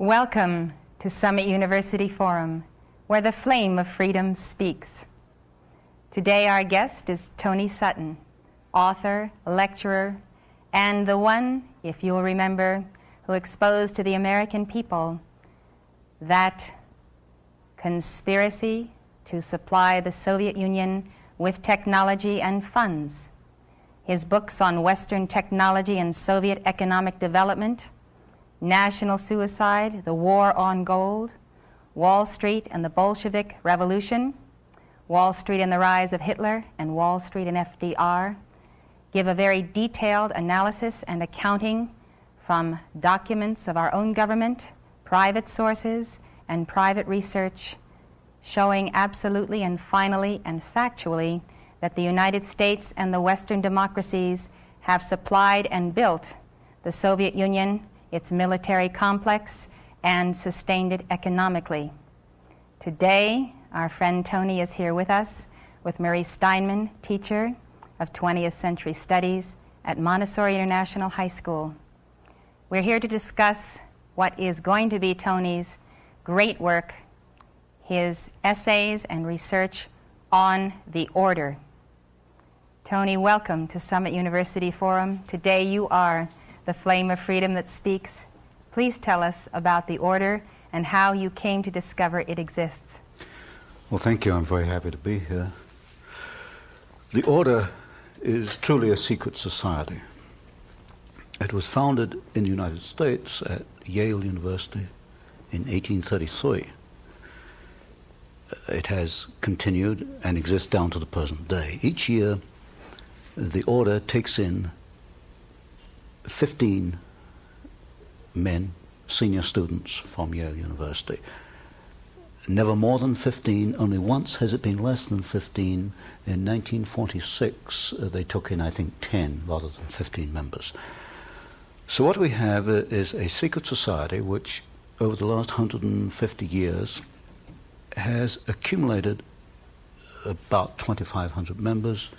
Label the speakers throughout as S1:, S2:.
S1: Welcome to Summit University Forum, where the flame of freedom speaks. Today our guest is Tony Sutton, author, lecturer, and the one, if you'll remember, who exposed to the American people that conspiracy to supply the Soviet Union with technology and funds. His books on Western technology and Soviet economic development, National Suicide, The War on Gold, Wall Street and the Bolshevik Revolution, Wall Street and the Rise of Hitler, and Wall Street and FDR, give a very detailed analysis and accounting from documents of our own government, private sources, and private research, showing absolutely and finally and factually that the United States and the Western democracies have supplied and built the Soviet Union, its military complex, and sustained it economically. Today, our friend Tony is here with us, with Marie Steinman, teacher of 20th Century Studies at Montessori International High School. We're here to discuss what is going to be Tony's great work, his essays and research on the order. Tony, welcome to Summit University Forum. Today you are the flame of freedom that speaks. Please tell us about the order and how you came to discover it exists.
S2: Well, thank you. I'm very happy to be here. The order is truly a secret society. It was founded in the United States at Yale University in 1833. It has continued and exists down to the present day. Each year, the order takes in 15 men, senior students from Yale University. Never more than 15, only once has it been less than 15. In 1946, they took in, I think, 10 rather than 15 members. So what we have is a secret society which, over the last 150 years, has accumulated about 2,500 members,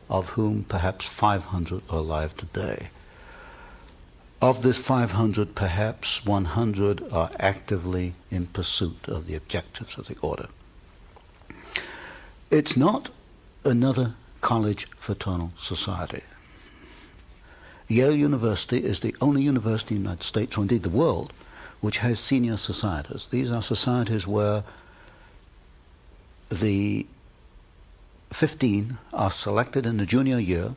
S2: of whom perhaps 500 are alive today. Of this 500, perhaps 100 are actively in pursuit of the objectives of the order. It's not another college fraternal society. Yale University is the only university in the United States, or indeed the world, which has senior societies. These are societies where the 15 are selected in the junior year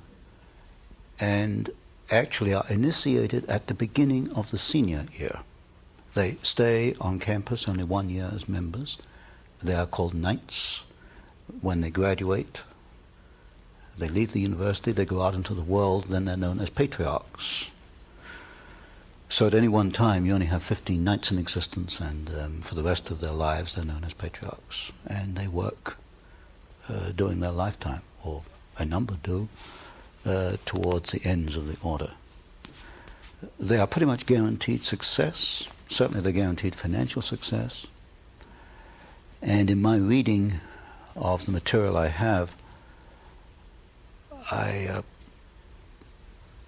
S2: and actually are initiated at the beginning of the senior year. They stay on campus only 1 year as members. They are called knights. When they graduate, they leave the university, they go out into the world, then they're known as patriarchs. So at any one time, you only have 15 knights in existence, and for the rest of their lives, they're known as patriarchs. And they work during their lifetime, or a number do, towards the ends of the order. They are pretty much guaranteed success. Certainly they're guaranteed financial success. And in my reading of the material I have, I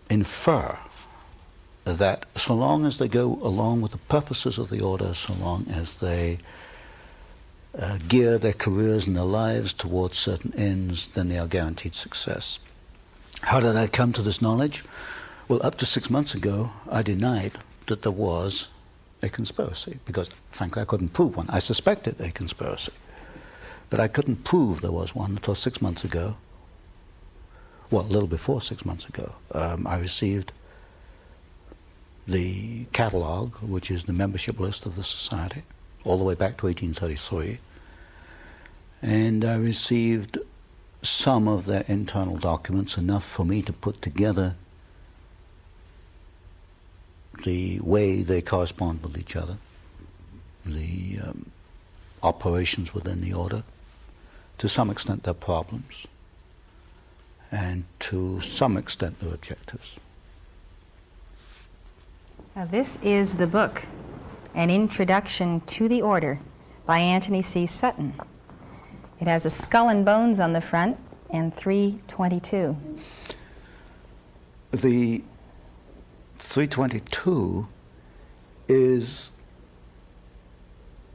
S2: infer that so long as they go along with the purposes of the order, so long as they gear their careers and their lives towards certain ends, then they are guaranteed success. How did I come to this knowledge? Well, up to 6 months ago, I denied that there was a conspiracy, because, frankly, I couldn't prove one. I suspected a conspiracy, but I couldn't prove there was one until 6 months ago. Well, a little before 6 months ago, I received the catalog, which is the membership list of the society, all the way back to 1833, and I received some of their internal documents, enough for me to put together the way they correspond with each other, the operations within the order, to some extent their problems, and to some extent their objectives.
S1: Now, this is the book, An Introduction to the Order, by Antony C. Sutton. It has a skull and bones on the front and 322.
S2: The 322 is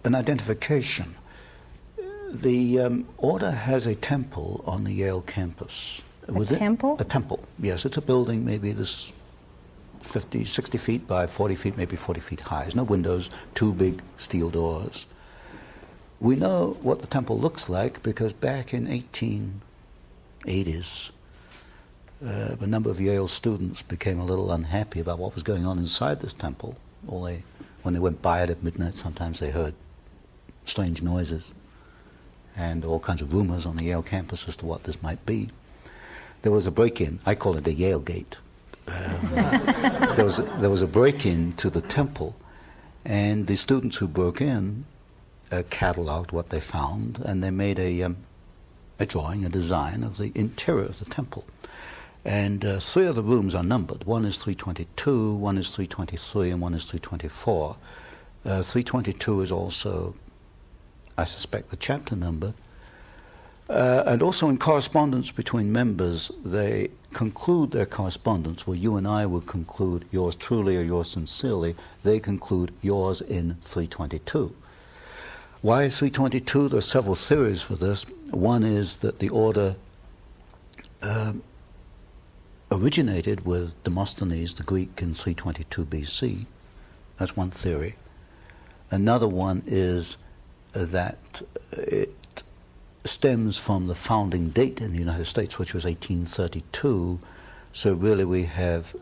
S2: an identification. The order has a temple on the Yale campus.
S1: A temple?
S2: A temple, yes. It's a building maybe this 50, 60 feet by 40 feet, maybe 40 feet high. There's no windows, two big steel doors. We know what the temple looks like because back in 1880s, a number of Yale students became a little unhappy about what was going on inside this temple. When they went by it at midnight, sometimes they heard strange noises and all kinds of rumors on the Yale campus as to what this might be. There was a break-in. I call it the Yale Gate. There was a break-in to the temple, and the students who broke in cataloged what they found, and they made a drawing, a design of the interior of the temple. And three of the rooms are numbered. One is 322, one is 323, and one is 324. 322 is also, I suspect, the chapter number. And also in correspondence between members, they conclude their correspondence where you and I would conclude yours truly or yours sincerely. They conclude yours in 322. Why 322? There are several theories for this. One is that the order originated with Demosthenes, the Greek, in 322 BC. That's one theory. Another one is that it stems from the founding date in the United States, which was 1832. So really we have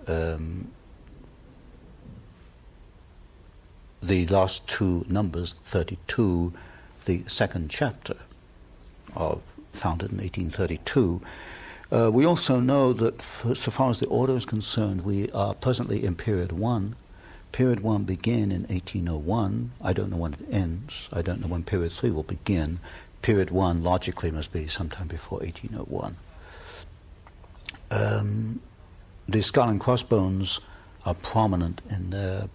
S2: the last two numbers, 32, the second chapter founded in 1832. We also know that so far as the order is concerned, we are presently in period 1. Period 1 began in 1801. I don't know when it ends. I don't know when period 3 will begin. Period 1 logically must be sometime before 1801. The skull and crossbones are prominent in their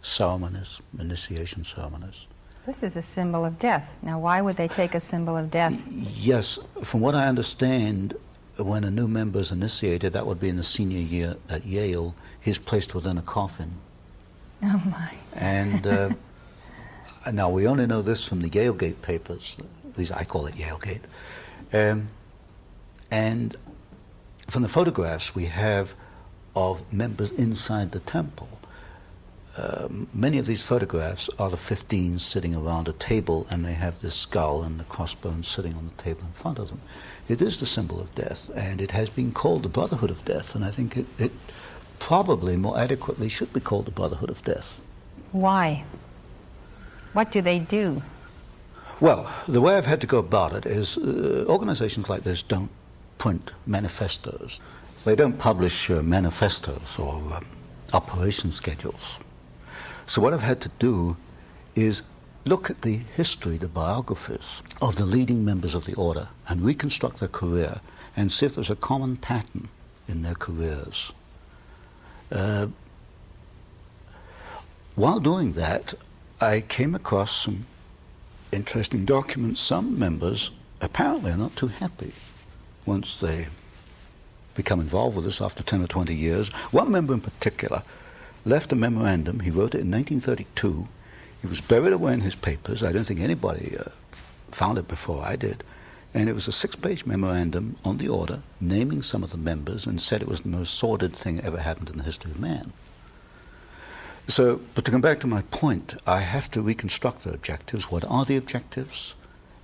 S2: ceremonies, initiation ceremonies.
S1: This is a symbol of death. Now, why would they take a symbol of death?
S2: Yes, from what I understand, when a new member is initiated, that would be in the senior year at Yale, he's placed within a coffin.
S1: Oh my.
S2: And now we only know this from the Yale Gate papers. These, I call it Yale Gate. And from the photographs we have of members inside the temple. Many of these photographs are the 15 sitting around a table, and they have this skull and the crossbones sitting on the table in front of them. It is the symbol of death, and it has been called the Brotherhood of Death, and I think it probably more adequately should be called the Brotherhood of Death.
S1: Why? What do they do?
S2: Well, the way I've had to go about it is organizations like this don't print manifestos. They don't publish manifestos or operation schedules. So what I've had to do is look at the history, the biographies of the leading members of the order and reconstruct their career and see if there's a common pattern in their careers. While doing that, I came across some interesting documents. Some members apparently are not too happy once they become involved with this after 10 or 20 years. One member in particular left a memorandum. He wrote it in 1932. It was buried away in his papers. I don't think anybody found it before I did. And it was a 6-page memorandum on the order, naming some of the members, and said it was the most sordid thing that ever happened in the history of man. So, but to come back to my point, I have to reconstruct the objectives. What are the objectives?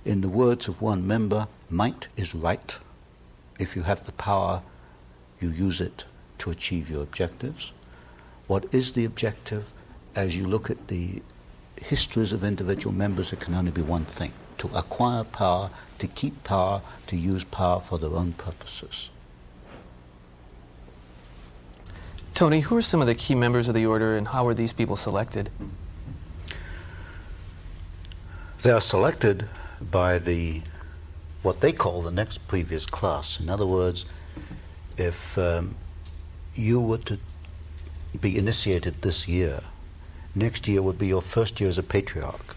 S2: In the words of one member, might is right. If you have the power, you use it to achieve your objectives. What is the objective? As you look at the histories of individual members, it can only be one thing: to acquire power, to keep power, to use power for their own purposes.
S3: Tony, who are some of the key members of the order, and how were these people selected?
S2: They are selected by what they call the next previous class. In other words, if you were to be initiated this year, next year would be your first year as a patriarch.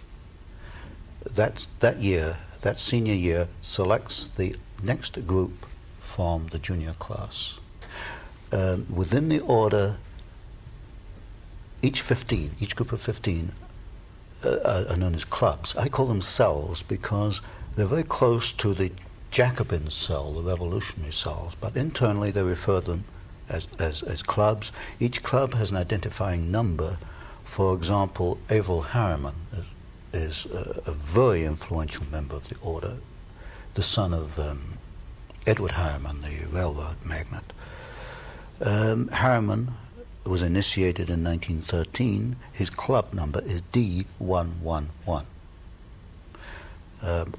S2: That year, that senior year, selects the next group from the junior class. Within the order, each group of 15 are known as clubs. I call them cells because they're very close to the Jacobin cell, the revolutionary cells, but internally they refer to them as clubs. Each club has an identifying number. For example, Averell Harriman is a very influential member of the order, the son of Edward Harriman, the railroad magnate. Harriman was initiated in 1913. His club number is D111.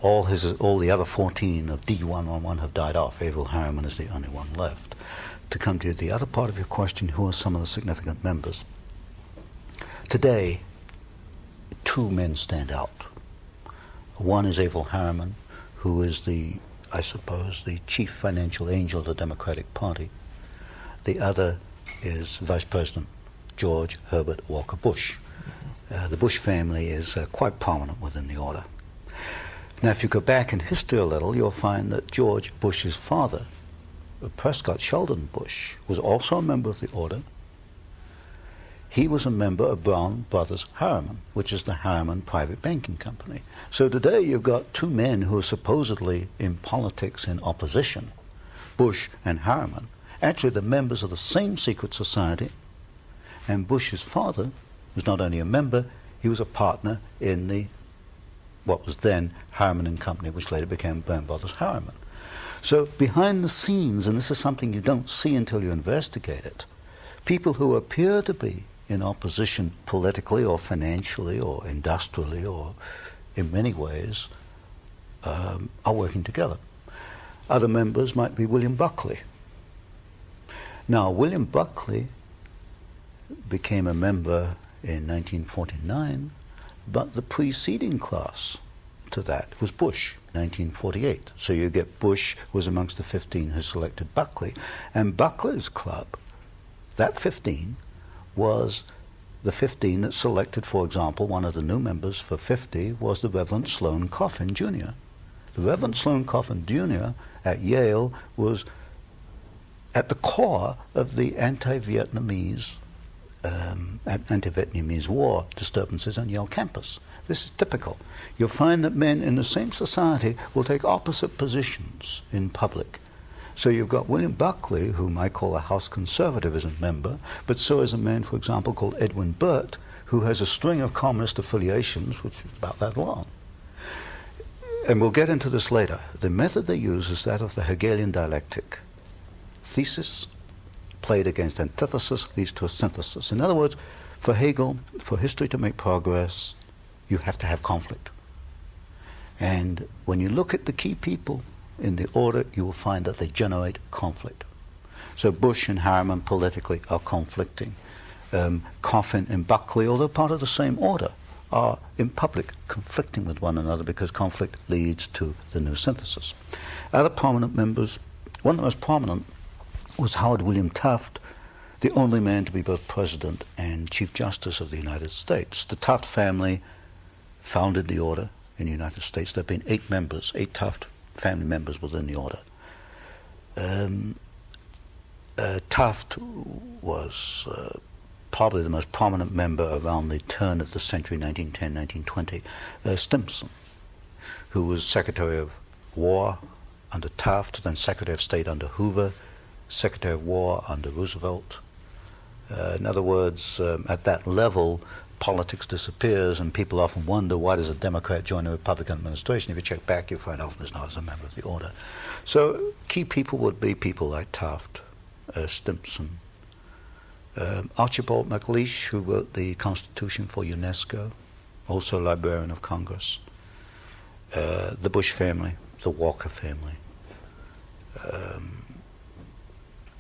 S2: All the other 14 of D111 have died off. Averell Harriman is the only one left. To come to the other part of your question, who are some of the significant members? Today, two men stand out. One is Averell Harriman, who is I suppose, the chief financial angel of the Democratic Party. The other is Vice President George Herbert Walker Bush. The Bush family is quite prominent within the order. Now, if you go back in history a little, you'll find that George Bush's father, Prescott Sheldon Bush, was also a member of the order. He was a member of Brown Brothers Harriman, which is the Harriman Private Banking Company. So today you've got two men who are supposedly in politics in opposition, Bush and Harriman, actually the members of the same secret society. And Bush's father was not only a member, he was a partner in what was then Harriman and Company, which later became Brown Brothers Harriman. So behind the scenes, and this is something you don't see until you investigate it, people who appear to be in opposition politically or financially or industrially or in many ways are working together. Other members might be William Buckley. Now, William Buckley became a member in 1949, but the preceding class to that was Bush, 1948. So you get Bush was amongst the 15 who selected Buckley, and Buckley's club, that 15, was the 15 that selected, for example, one of the new members for 50 was the Reverend Sloane Coffin Jr. The Reverend Sloane Coffin Jr. at Yale was at the core of the anti-Vietnamese war disturbances on Yale campus. This is typical. You'll find that men in the same society will take opposite positions in public. So you've got William Buckley, whom I call a House conservatism member, but so is a man, for example, called Edwin Burt, who has a string of communist affiliations, which is about that long. And we'll get into this later. The method they use is that of the Hegelian dialectic. Thesis played against antithesis leads to a synthesis. In other words, for Hegel, for history to make progress, you have to have conflict. And when you look at the key people in the order, you will find that they generate conflict. So Bush and Harriman politically are conflicting. Coffin and Buckley, although part of the same order, are in public conflicting with one another because conflict leads to the new synthesis. Other prominent members, one of the most prominent was Howard William Taft, the only man to be both President and Chief Justice of the United States. The Taft family founded the order in the United States. There have been 8 members, 8 Taft family members within the order. Taft was probably the most prominent member around the turn of the century, 1910, 1920. Stimson, who was Secretary of War under Taft, then Secretary of State under Hoover, Secretary of War under Roosevelt. In other words, at that level, politics disappears, and people often wonder, why does a Democrat join a Republican administration? If you check back, you find often it's not as a member of the order. So key people would be people like Taft, Stimson, Archibald MacLeish, who wrote the Constitution for UNESCO, also Librarian of Congress, the Bush family, the Walker family,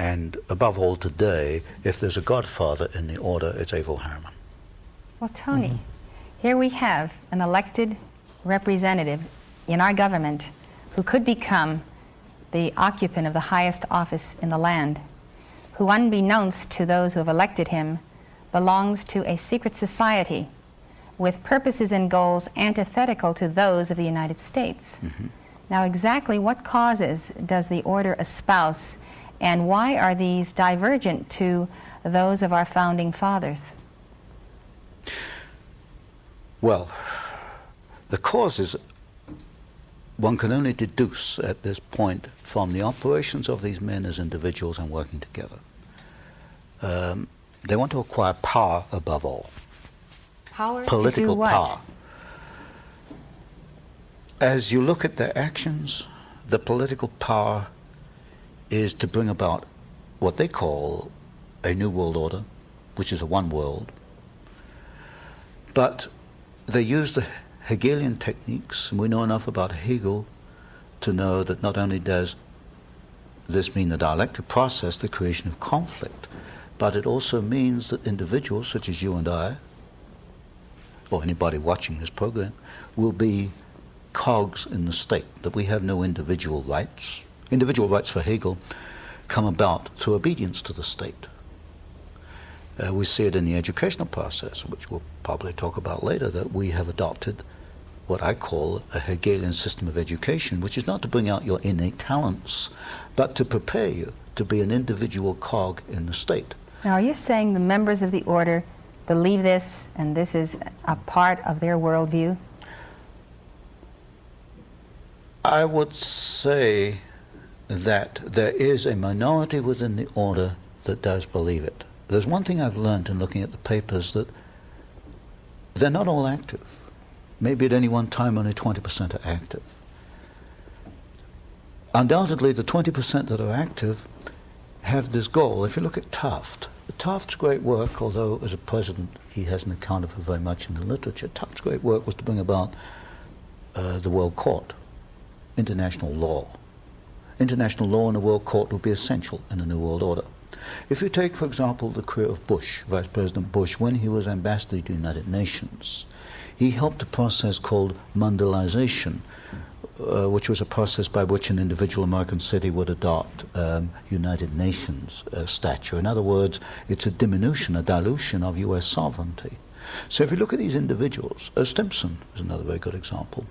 S2: and above all today, if there's a godfather in the order, it's Averell Harriman.
S1: Well, Tony, here we have an elected representative in our government who could become the occupant of the highest office in the land, who, unbeknownst to those who have elected him, belongs to a secret society with purposes and goals antithetical to those of the United States. Mm-hmm. Now, exactly what causes does the order espouse, and why are these divergent to those of our founding fathers?
S2: Well, the causes one can only deduce at this point from the operations of these men as individuals and working together. They want to acquire power above all.
S1: Power
S2: Political
S1: to do what?
S2: power. As you look at their actions, the political power is to bring about what they call a new world order, which is a one world. But they use the Hegelian techniques, and we know enough about Hegel to know that not only does this mean the dialectic process, the creation of conflict, but it also means that individuals such as you and I, or anybody watching this program, will be cogs in the state, that we have no individual rights. Individual rights for Hegel come about through obedience to the state. We see it in the educational process, which we'll probably talk about later, that we have adopted what I call a Hegelian system of education, which is not to bring out your innate talents, but to prepare you to be an individual cog in the state.
S1: Now, are you saying the members of the order believe this, and this is a part of their worldview?
S2: I would say that there is a minority within the order that does believe it. There's one thing I've learned in looking at the papers, that they're not all active. Maybe at any one time only 20% are active. Undoubtedly, the 20% that are active have this goal. If you look at Taft's great work, although as a president he hasn't accounted for very much in the literature, Taft's great work was to bring about the World Court, international law. International law in a World Court will be essential in a New World Order. If you take, for example, the career of Bush, Vice President Bush, when he was ambassador to the United Nations, he helped a process called mondialization, which was a process by which an individual American city would adopt United Nations stature. In other words, it's a diminution, a dilution of U.S. sovereignty. So if you look at these individuals, Stimson is another very good example.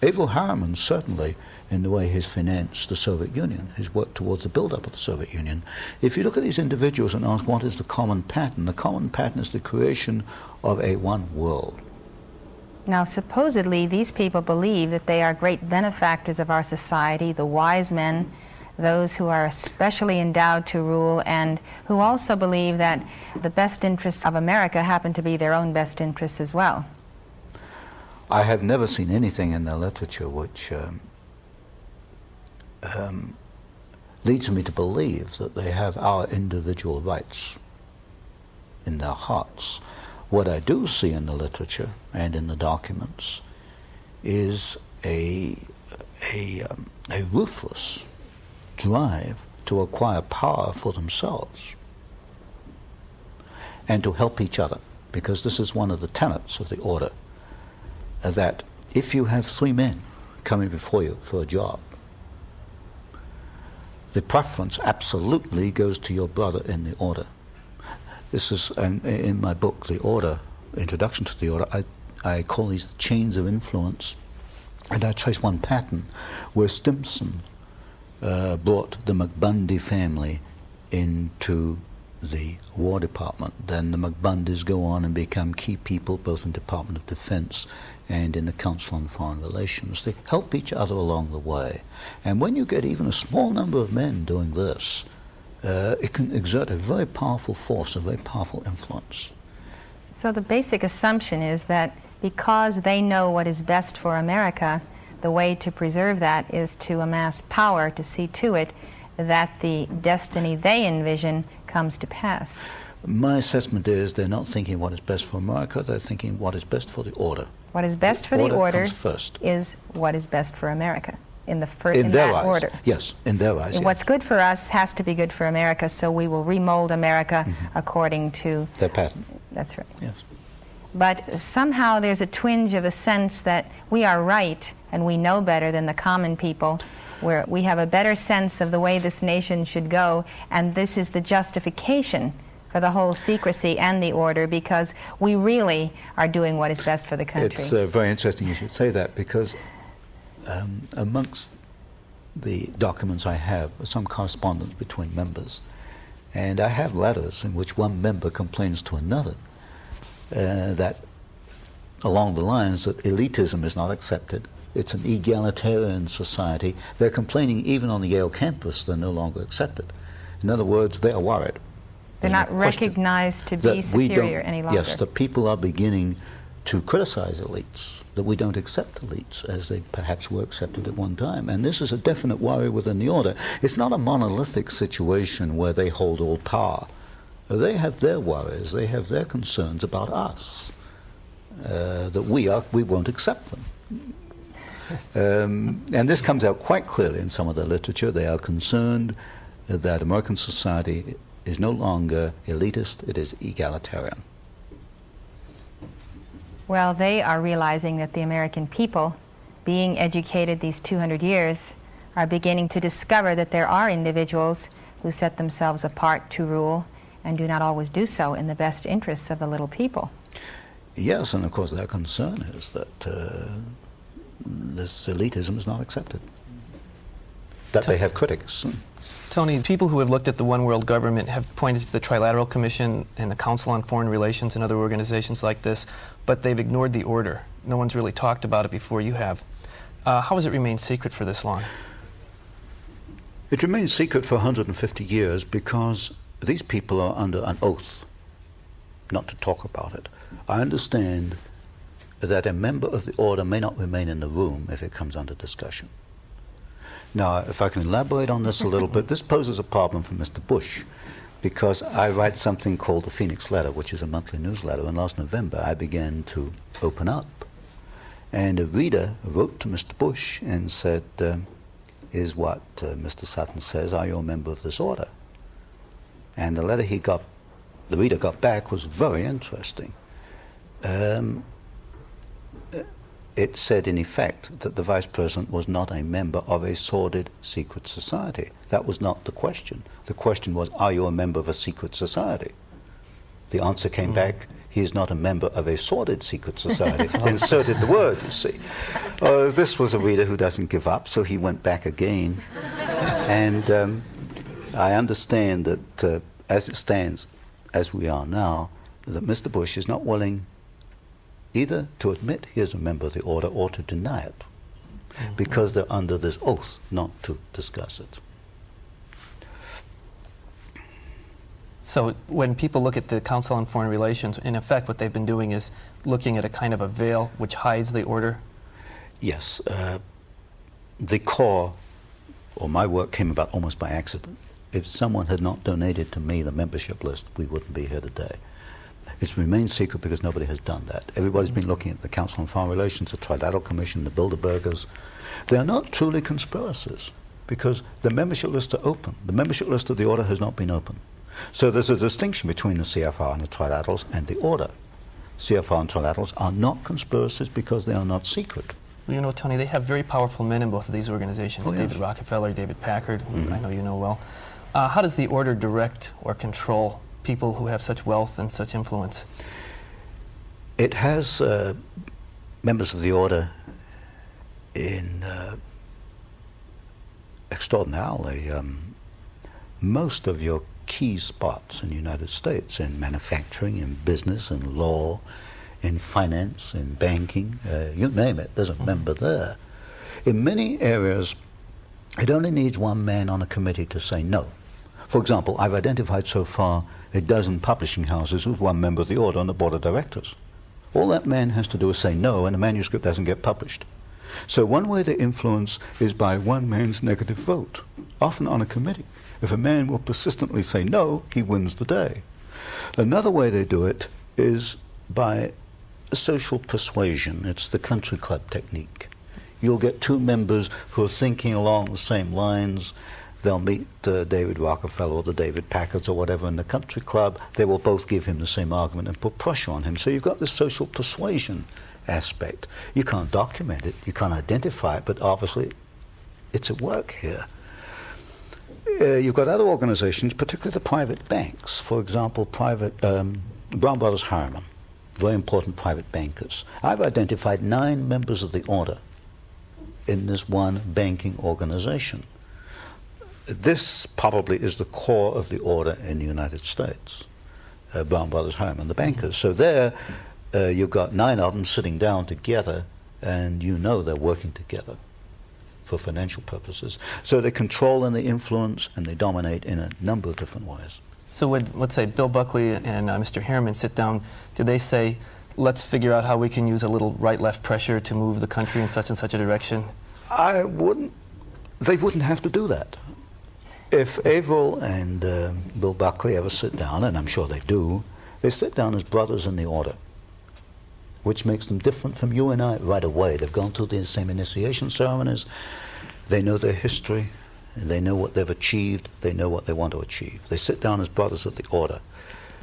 S2: Averell Harriman, certainly, in the way he's financed the Soviet Union, his work towards the build-up of the Soviet Union. If you look at these individuals and ask what is the common pattern is the creation of a one world.
S1: Now, supposedly, these people believe that they are great benefactors of our society, the wise men, those who are especially endowed to rule, and who also believe that the best interests of America happen to be their own best interests as well.
S2: I have never seen anything in their literature which leads me to believe that they have our individual rights in their hearts. What I do see in the literature and in the documents is a ruthless drive to acquire power for themselves and to help each other, because this is one of the tenets of the order, that if you have three men coming before you for a job, the preference absolutely goes to your brother in the order. This is, in my book, The Order, Introduction to the Order, I call these chains of influence, and I trace one pattern where Stimson brought the McBundy family into the War Department. Then the McBundys go on and become key people both in the Department of Defense and in the Council on Foreign Relations. They help each other along the way. And when you get even a small number of men doing this, it can exert a very powerful force, a very powerful influence.
S1: So the basic assumption is that because they know what is best for America, the way to preserve that is to amass power to see to it that the destiny they envision comes to pass.
S2: My assessment is they're not thinking what is best for America, they're thinking what is best for the order.
S1: What is best for the order
S2: comes first.
S1: Is what is best for America in
S2: In
S1: that
S2: their eyes.
S1: order.
S2: Yes, in their eyes.
S1: And
S2: yes.
S1: what's good for us has to be good for America, so we will remold America according to
S2: Their pattern.
S1: That's right.
S2: Yes.
S1: But somehow there's a twinge of a sense that we are right and we know better than the common people, where we have a better sense of the way this nation should go, and this is the justification for the whole secrecy and the order, because we really are doing what is best for the country.
S2: It's very interesting you should say that, because amongst the documents I have some correspondence between members, and I have letters in which one member complains to another that along the lines that elitism is not accepted. It's an egalitarian society. They're complaining even on the Yale campus they're no longer accepted. In other words, they are worried.
S1: They're not recognized to be superior any longer.
S2: Yes, the people are beginning to criticize elites, that we don't accept elites as they perhaps were accepted at one time. And this is a definite worry within the order. It's not a monolithic situation where they hold all power. They have their worries, they have their concerns about us, that we won't accept them. And this comes out quite clearly in some of their literature. They are concerned that American society is no longer elitist, it is egalitarian.
S1: Well, they are realizing that the American people, being educated these 200 years, are beginning to discover that there are individuals who set themselves apart to rule and do not always do so in the best interests of the little people.
S2: Yes, and of course their concern is that this elitism is not accepted, that they have critics.
S3: Tony, people who have looked at the one world government have pointed to the Trilateral Commission and the Council on Foreign Relations and other organizations like this, but they've ignored the order. No one's really talked about it before you have. How has it remained secret for this long?
S2: It remains secret for 150 years because these people are under an oath not to talk about it. I understand that a member of the order may not remain in the room if it comes under discussion. Now, if I can elaborate on this a little bit, this poses a problem for Mr. Bush, because I write something called the Phoenix Letter, which is a monthly newsletter, and last November I began to open up. And a reader wrote to Mr. Bush and said, is what Mr. Sutton says, are you a member of this order? And the letter the reader got back was very interesting. It said, in effect, that the Vice President was not a member of a sordid secret society. That was not the question. The question was, are you a member of a secret society? The answer came back, he is not a member of a sordid secret society. Inserted the word, you see. This was a reader who doesn't give up, so he went back again. And I understand that, as it stands, as we are now, that Mr. Bush is not willing either to admit he is a member of the order or to deny it, because they're under this oath not to discuss it.
S3: So when people look at the Council on Foreign Relations, in effect what they've been doing is looking at a kind of a veil which hides the order?
S2: Yes. The core, or my work, came about almost by accident. If someone had not donated to me the membership list, we wouldn't be here today. It's remained secret because nobody has done that. Everybody's been looking at the Council on Foreign Relations, the Trilateral Commission, the Bilderbergers. They are not truly conspiracies because the membership lists are open. The membership list of the order has not been open. So there's a distinction between the CFR and the Trilaterals and the order. CFR and Trilaterals are not conspiracies because they are not secret.
S3: Well, you know, Tony, they have very powerful men in both of these organizations,
S2: yes.
S3: David Rockefeller, David Packard, who I know you know well. How does the order direct or control people who have such wealth and such influence?
S2: It has members of the order in extraordinarily most of your key spots in the United States, in manufacturing, in business, in law, in finance, in banking, you name it, there's a member there. In many areas, it only needs one man on a committee to say no. For example, I've identified so far a dozen publishing houses with one member of the order on the board of directors. All that man has to do is say no, and the manuscript doesn't get published. So one way they influence is by one man's negative vote, often on a committee. If a man will persistently say no, he wins the day. Another way they do it is by social persuasion. It's the country club technique. You'll get two members who are thinking along the same lines. They'll meet David Rockefeller or the David Packards or whatever in the country club. They will both give him the same argument and put pressure on him. So you've got this social persuasion aspect. You can't document it, you can't identify it, but obviously it's at work here. You've got other organizations, particularly the private banks. For example, Brown Brothers Harriman, very important private bankers. I've identified 9 members of the order in this one banking organization. This probably is the core of the order in the United States, Brown Brothers Harriman, the bankers. So there, you've got 9 of them sitting down together, and you know they're working together for financial purposes. So they control and they influence and they dominate in a number of different ways.
S3: So would, let's say, Bill Buckley and Mr. Harriman sit down, do they say, let's figure out how we can use a little right-left pressure to move the country in such and such a direction?
S2: They wouldn't have to do that. If Averill and Bill Buckley ever sit down, and I'm sure they do, they sit down as brothers in the order, which makes them different from you and I right away. They've gone through the same initiation ceremonies, they know their history, they know what they've achieved, they know what they want to achieve. They sit down as brothers of the order.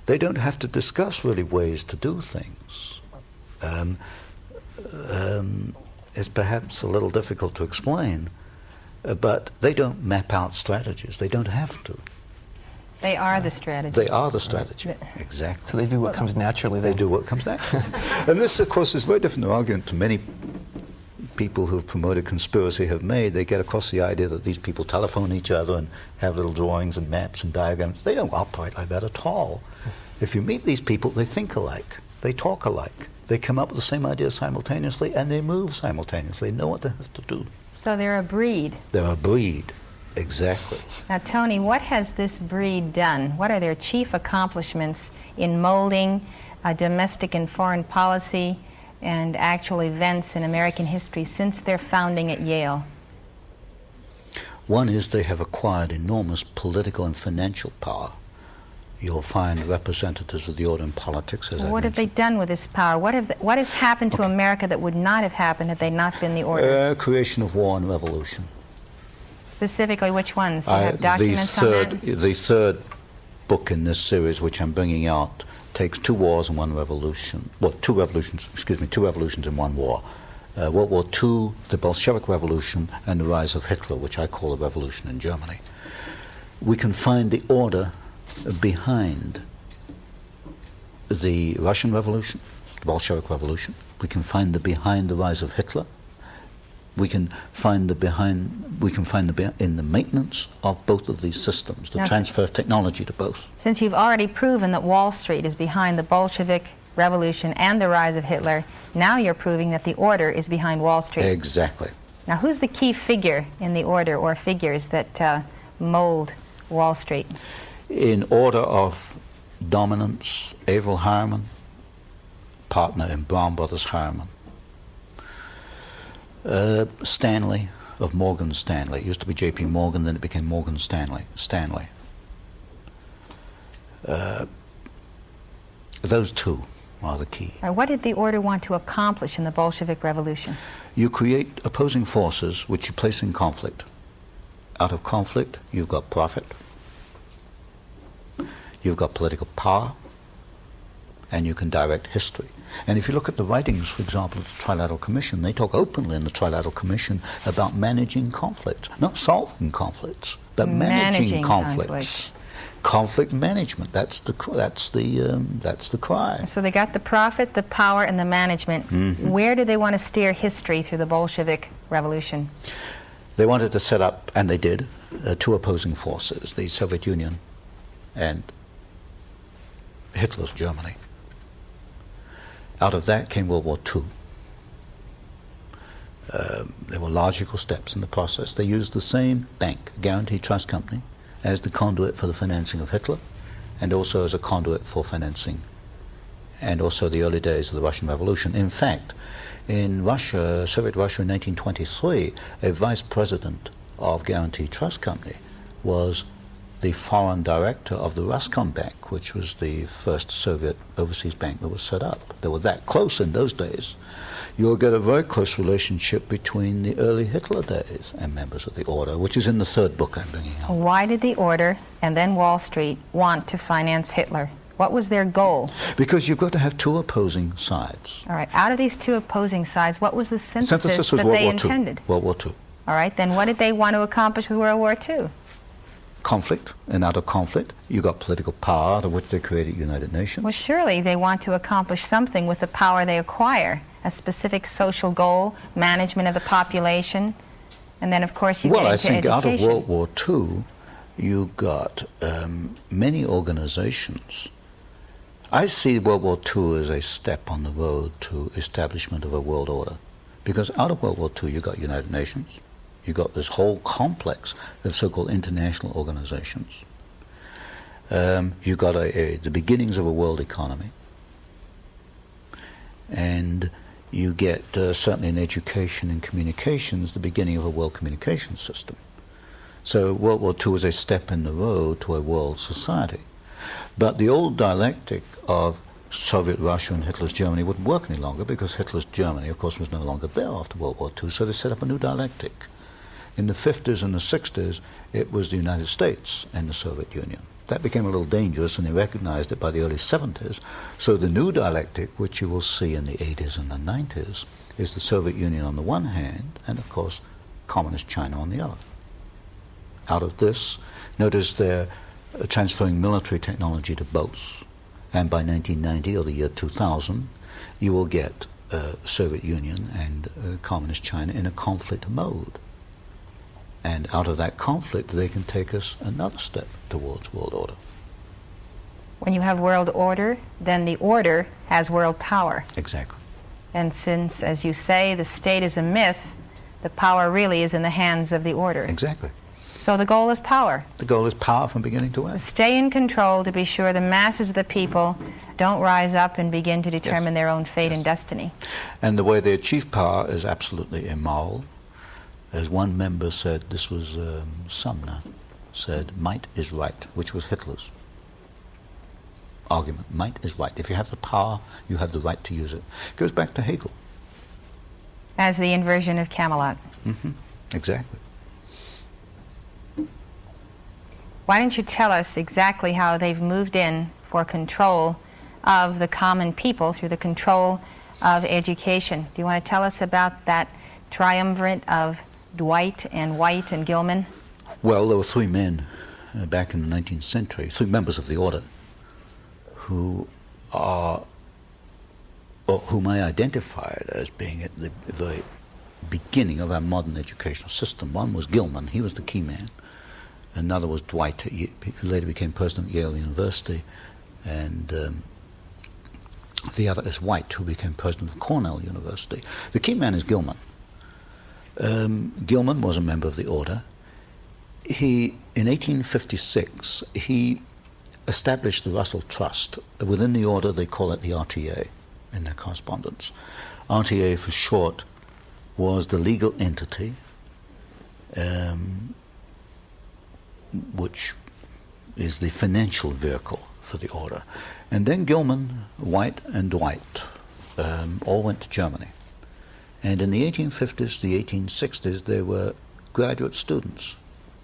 S2: They don't have to discuss really ways to do things. It's perhaps a little difficult to explain, but they don't map out strategies. They don't have to.
S1: They are the strategy.
S2: They are the strategy, exactly.
S3: So they do what comes naturally then.
S2: They do what comes naturally. And this, of course, is very different argument to many people who've promoted conspiracy have made. They get across the idea that these people telephone each other and have little drawings and maps and diagrams. They don't operate like that at all. If you meet these people, they think alike, they talk alike, they come up with the same ideas simultaneously, and they move simultaneously. They know what they have to do.
S1: So they're a breed.
S2: They're a breed, exactly.
S1: Now, Tony, what has this breed done? What are their chief accomplishments in molding domestic and foreign policy and actual events in American history since their founding at Yale?
S2: One is they have acquired enormous political and financial power. You'll find representatives of the order in politics, as I mentioned.
S1: What have they done with this power? What has happened to America that would not have happened had they not been the order?
S2: Creation of war and revolution.
S1: Specifically, which ones? Do you have documents on that?
S2: The third book in this series, which I'm bringing out, takes 2 wars and 1 revolution. Well, 2 revolutions and 1 war. World War II, the Bolshevik Revolution, and the rise of Hitler, which I call a revolution in Germany. We can find the order behind the Russian Revolution, the Bolshevik Revolution. We can find behind the rise of Hitler. We can find in the maintenance of both of these systems, the transfer of technology to both.
S1: Since you've already proven that Wall Street is behind the Bolshevik Revolution and the rise of Hitler, now you're proving that the order is behind Wall Street.
S2: Exactly.
S1: Now, who's the key figure in the order or figures that mold Wall Street?
S2: In order of dominance, Averill Harriman, partner in Brown Brothers Harriman. Stanley of Morgan Stanley. It used to be J.P. Morgan, then it became Morgan Stanley. Those 2 are the key.
S1: What did the order want to accomplish in the Bolshevik Revolution?
S2: You create opposing forces which you place in conflict. Out of conflict, you've got profit, you've got political power, and you can direct history. And if you look at the writings, for example, of the Trilateral Commission, they talk openly in the Trilateral Commission about managing conflicts, not solving conflicts, but managing conflicts. Conflict management, that's the cry.
S1: So they got the profit, the power, and the management. Mm-hmm. Where do they want to steer history through the Bolshevik Revolution?
S2: They wanted to set up, and they did, 2 opposing forces, the Soviet Union and Hitler's Germany. Out of that came World War II. There were logical steps in the process. They used the same bank, Guaranty Trust Company, as the conduit for the financing of Hitler, and also as a conduit for financing, and also the early days of the Russian Revolution. In fact, in Russia, Soviet Russia in 1923, a vice president of Guaranty Trust Company was the foreign director of the Roscombank, which was the first Soviet overseas bank that was set up. They were that close in those days. You'll get a very close relationship between the early Hitler days and members of the order, which is in the 3rd book I'm bringing out.
S1: Why did the order and then Wall Street want to finance Hitler? What was their goal?
S2: Because you've got to have 2 opposing sides.
S1: All right. Out of these 2 opposing sides, what was the synthesis
S2: was
S1: that
S2: World
S1: they
S2: War
S1: intended?
S2: II. World War II.
S1: All right. Then what did they want to accomplish with World War II?
S2: Conflict, and out of conflict, you got political power, out of which they created United Nations.
S1: Well, surely they want to accomplish something with the power they acquire, a specific social goal, management of the population, and then, of course, you get into education.
S2: Well, I think out of World War II, you got many organizations I see World War II as a step on the road to establishment of a world order. Because out of World War II, you got United Nations, you got this whole complex of so-called international organizations. You got the beginnings of a world economy. And you get, certainly in education and communications, the beginning of a world communications system. So World War II was a step in the road to a world society. But the old dialectic of Soviet Russia and Hitler's Germany wouldn't work any longer, because Hitler's Germany, of course, was no longer there after World War II, so they set up a new dialectic. In the 50s and the 60s, it was the United States and the Soviet Union. That became a little dangerous, and they recognized it by the early 70s. So the new dialectic, which you will see in the 80s and the 90s, is the Soviet Union on the one hand, and of course, Communist China on the other. Out of this, notice they're transferring military technology to both. And by 1990, or the year 2000, you will get Soviet Union and Communist China in a conflict mode. And out of that conflict, they can take us another step towards world order.
S1: When you have world order, then the order has world power.
S2: Exactly.
S1: And since, as you say, the state is a myth, the power really is in the hands of the order.
S2: Exactly.
S1: So the goal is power.
S2: The goal is power from beginning to end.
S1: Stay in control to be sure the masses of the people don't rise up and begin to determine their own fate and destiny.
S2: And the way they achieve power is absolutely immoral. As one member said, this was Sumner, said, might is right, which was Hitler's argument. Might is right. If you have the power, you have the right to use it. It goes back to Hegel.
S1: As the inversion of Camelot.
S2: Mm-hmm. Exactly.
S1: Why don't you tell us exactly how they've moved in for control of the common people through the control of education? Do you want to tell us about that triumvirate of Dwight and White and Gilman?
S2: Well, there were three men back in the 19th century, three members of the order, whom I identified as being at the very beginning of our modern educational system. One was Gilman, he was the key man. Another was Dwight, who later became president of Yale University, and the other is White, who became president of Cornell University. The key man is Gilman. Gilman was a member of the order. In 1856, he established the Russell Trust. Within the order, they call it the RTA in their correspondence. RTA, for short, was the legal entity which is the financial vehicle for the order. And then Gilman, White, and Dwight all went to Germany. And in the 1850s, the 1860s, there were graduate students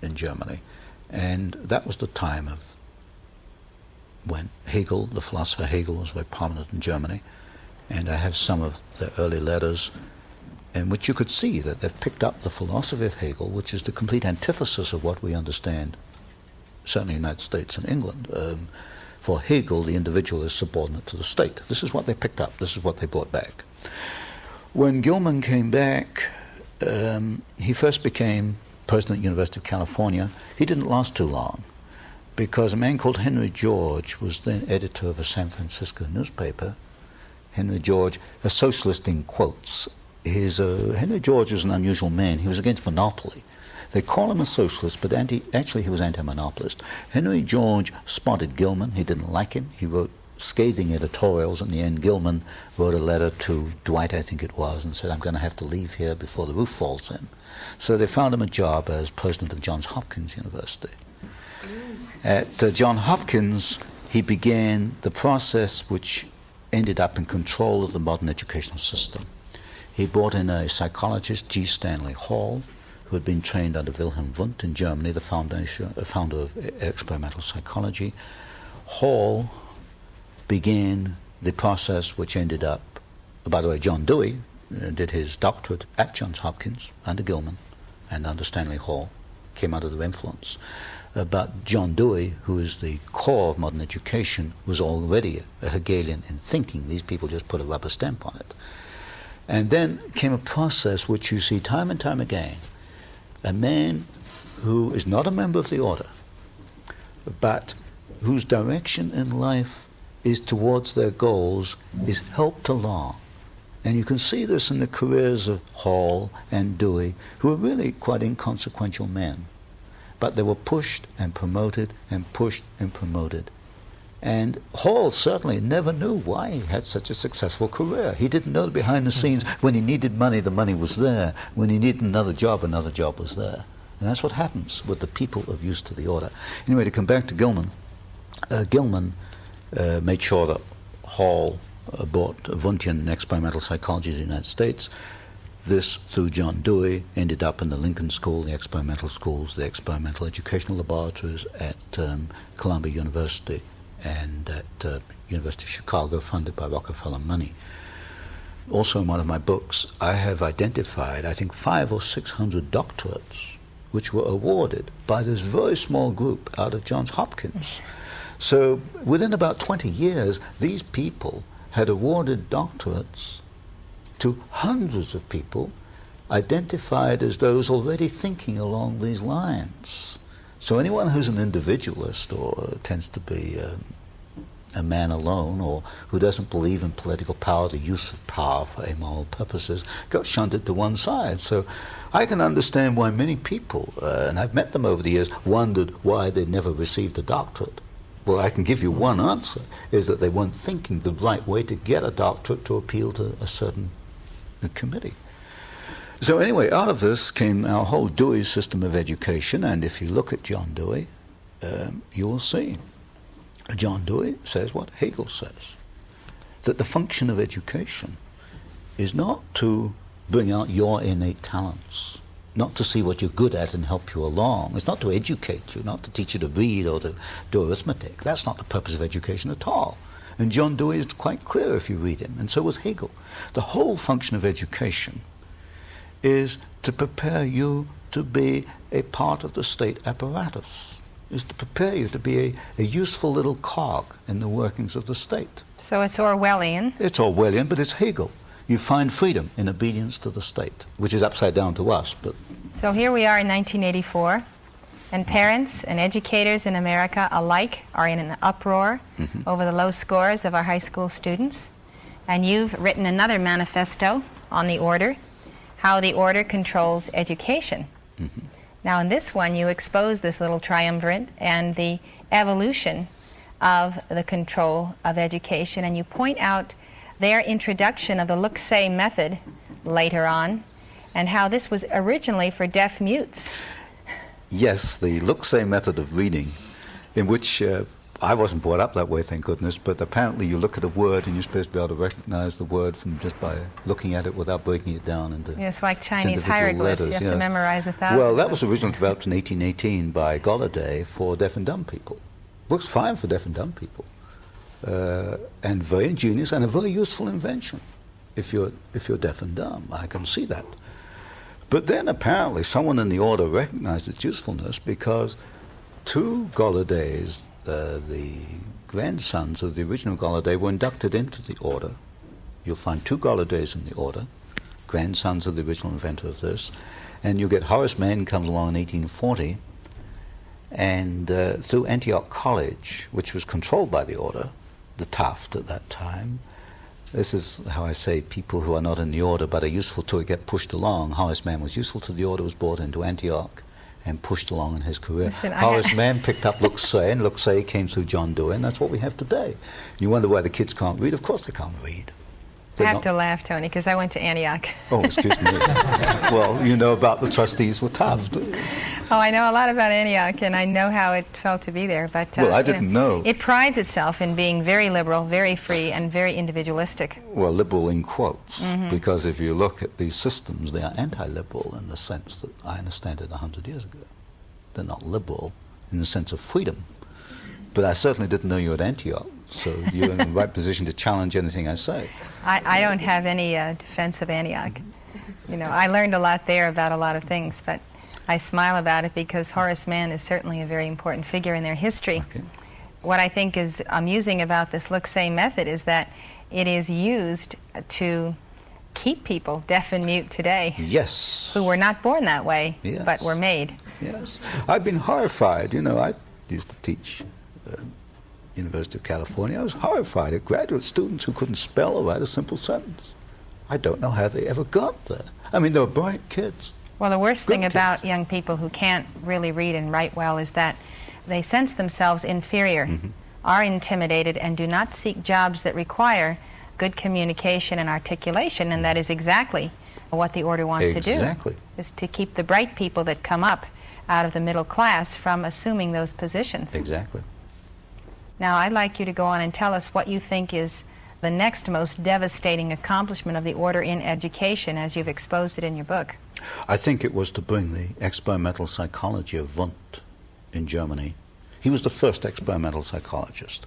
S2: in Germany. And that was the time of when Hegel, the philosopher Hegel, was very prominent in Germany. And I have some of the early letters in which you could see that they've picked up the philosophy of Hegel, which is the complete antithesis of what we understand, certainly in the United States and England. For Hegel, the individual is subordinate to the state. This is what they picked up. This is what they brought back. When Gilman came back, he first became president of the University of California. He didn't last too long, because a man called Henry George was then editor of a San Francisco newspaper. Henry George, a socialist in quotes. Henry George was an unusual man. He was against monopoly. They call him a socialist, but actually he was anti-monopolist. Henry George spotted Gilman. He didn't like him. He wrote scathing editorials. In the end, Gilman wrote a letter to Dwight, I think it was, and said, I'm going to have to leave here before the roof falls in. So they found him a job as president of Johns Hopkins University. At Johns Hopkins, he began the process which ended up in control of the modern educational system. He brought in a psychologist, G. Stanley Hall, who had been trained under Wilhelm Wundt in Germany, the founder of experimental psychology. Hall began the process which ended up, by the way, John Dewey did his doctorate at Johns Hopkins under Gilman and under Stanley Hall, came under their influence. But John Dewey, who is the core of modern education, was already a Hegelian in thinking. These people just put a rubber stamp on it. And then came a process which you see time and time again. A man who is not a member of the order, but whose direction in life is towards their goals is helped along. And you can see this in the careers of Hall and Dewey, who were really quite inconsequential men. But they were pushed and promoted and pushed and promoted. And Hall certainly never knew why he had such a successful career. He didn't know behind the scenes, when he needed money, the money was there. When he needed another job was there. And that's what happens with the people of use to the order. Anyway, to come back to Gilman, Gilman made sure that Hall bought Wundtian Experimental Psychology of the United States. This, through John Dewey, ended up in the Lincoln School, the experimental schools, the experimental educational laboratories at Columbia University and at University of Chicago, funded by Rockefeller money. Also in one of my books, I have identified, I think, 500 or 600 doctorates which were awarded by this very small group out of Johns Hopkins. So within about 20 years, these people had awarded doctorates to hundreds of people identified as those already thinking along these lines. So anyone who's an individualist or tends to be a man alone, or who doesn't believe in political power, the use of power for amoral purposes, got shunted to one side. So I can understand why many people, and I've met them over the years, wondered why they never received a doctorate. Well, I can give you one answer, is that they weren't thinking the right way to get a doctorate to appeal to a certain committee. So anyway, out of this came our whole Dewey system of education, and if you look at John Dewey, you will see. John Dewey says what Hegel says, that the function of education is not to bring out your innate talents, not to see what you're good at and help you along. It's not to educate you, not to teach you to read or to do arithmetic. That's not the purpose of education at all. And John Dewey is quite clear if you read him, and so was Hegel. The whole function of education is to prepare you to be a part of the state apparatus, is to prepare you to be a useful little cog in the workings of the state.
S1: So it's Orwellian.
S2: It's Orwellian, but it's Hegel. You find freedom in obedience to the state, which is upside down to us. But
S1: so here we are in 1984, and parents and educators in America alike are in an uproar over the low scores of our high school students. And you've written another manifesto on the order, how the order controls education. Now in this one you expose this little triumvirate and the evolution of the control of education, and you point out their introduction of the look-say method later on, and how this was originally for deaf mutes.
S2: Yes, the look-say method of reading, in which I wasn't brought up that way, thank goodness, but apparently you look at a word and you're supposed to be able to recognize the word from just by looking at it without breaking it down into
S1: yes, like Chinese hieroglyphs, you have to memorize 1,000.
S2: Well, that was originally developed in 1818 by Golladay for deaf and dumb people. Works fine for deaf and dumb people. And very ingenious and a very useful invention if you're deaf and dumb. I can see that. But then apparently someone in the order recognized its usefulness, because two Golladays, the grandsons of the original Golladay, were inducted into the order. You'll find two Golladays in the order, grandsons of the original inventor of this, and you get Horace Mann comes along in 1840, and through Antioch College, which was controlled by the order, the Taft at that time. This is how I say people who are not in the order but are useful to it get pushed along. Horace Mann was useful to the order, was brought into Antioch and pushed along in his career.
S1: Listen,
S2: Horace Mann picked up look-say, and look-say came through John Dewey, and that's what we have today. You wonder why the kids can't read. Of course they can't read.
S1: I have to laugh, Tony, because I went to Antioch.
S2: Oh, excuse me. Well, you know about the trustees with Taft.
S1: Oh, I know a lot about Antioch, and I know how it felt to be there. But
S2: well, I didn't know.
S1: It prides itself in being very liberal, very free, and very individualistic.
S2: Well, liberal in quotes, because if you look at these systems, they are anti-liberal in the sense that I understand it 100 years ago. They're not liberal in the sense of freedom. But I certainly didn't know you at Antioch, so you're in the right position to challenge anything I say.
S1: I don't have any defense of Antioch. You know, I learned a lot there about a lot of things, but I smile about it because Horace Mann is certainly a very important figure in their history.
S2: Okay.
S1: What I think is amusing about this look-say method is that it is used to keep people deaf and mute today.
S2: Yes.
S1: Who were not born that way,
S2: yes.
S1: but were made.
S2: Yes. I've been horrified. You know, I used to teach University of California, I was horrified at graduate students who couldn't spell or write a simple sentence. I don't know how they ever got there. I mean, they were bright kids.
S1: Well, the worst
S2: Good
S1: thing
S2: kids.
S1: about young people who can't really read and write well is that they sense themselves inferior, are intimidated, and do not seek jobs that require good communication and articulation, and that is exactly what the order wants to do.
S2: Exactly.
S1: Is to keep the bright people that come up out of the middle class from assuming those positions.
S2: Exactly.
S1: Now, I'd like you to go on and tell us what you think is the next most devastating accomplishment of the order in education as you've exposed it in your book.
S2: I think it was to bring the experimental psychology of Wundt in Germany. He was the first experimental psychologist.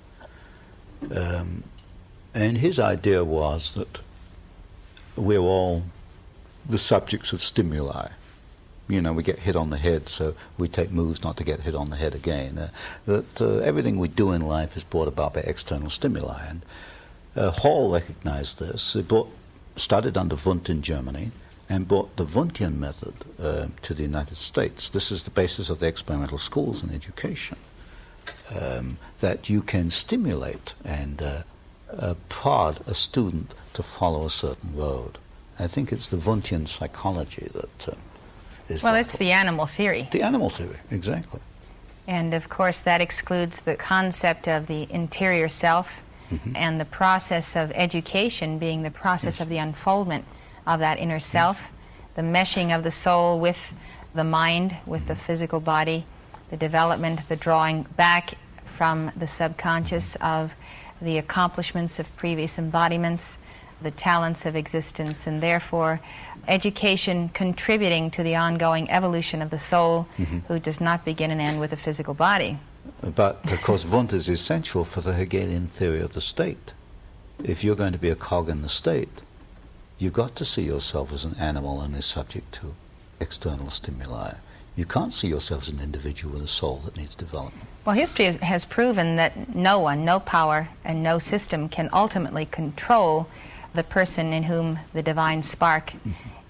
S2: And his idea was that we're all the subjects of stimuli. You know, we get hit on the head, so we take moves not to get hit on the head again. Everything we do in life is brought about by external stimuli. And Hall recognized this. He studied under Wundt in Germany and brought the Wundtian method to the United States. This is the basis of the experimental schools and education, that you can stimulate and prod a student to follow a certain road. I think it's the Wundtian psychology that is
S1: Well,
S2: vital.
S1: it's the animal theory.
S2: The animal theory, exactly.
S1: And of course, that excludes the concept of the interior self and the process of education being the process of the unfoldment of that inner self, the meshing of the soul with the mind, with the physical body, the development, the drawing back from the subconscious of the accomplishments of previous embodiments, the talents of existence, and therefore education contributing to the ongoing evolution of the soul, who does not begin and end with the physical body.
S2: But, of course, Wundt is essential for the Hegelian theory of the state. If you're going to be a cog in the state, you've got to see yourself as an animal and is subject to external stimuli. You can't see yourself as an individual with a soul that needs development.
S1: Well, history has proven that no one, no power, and no system can ultimately control the person in whom the divine spark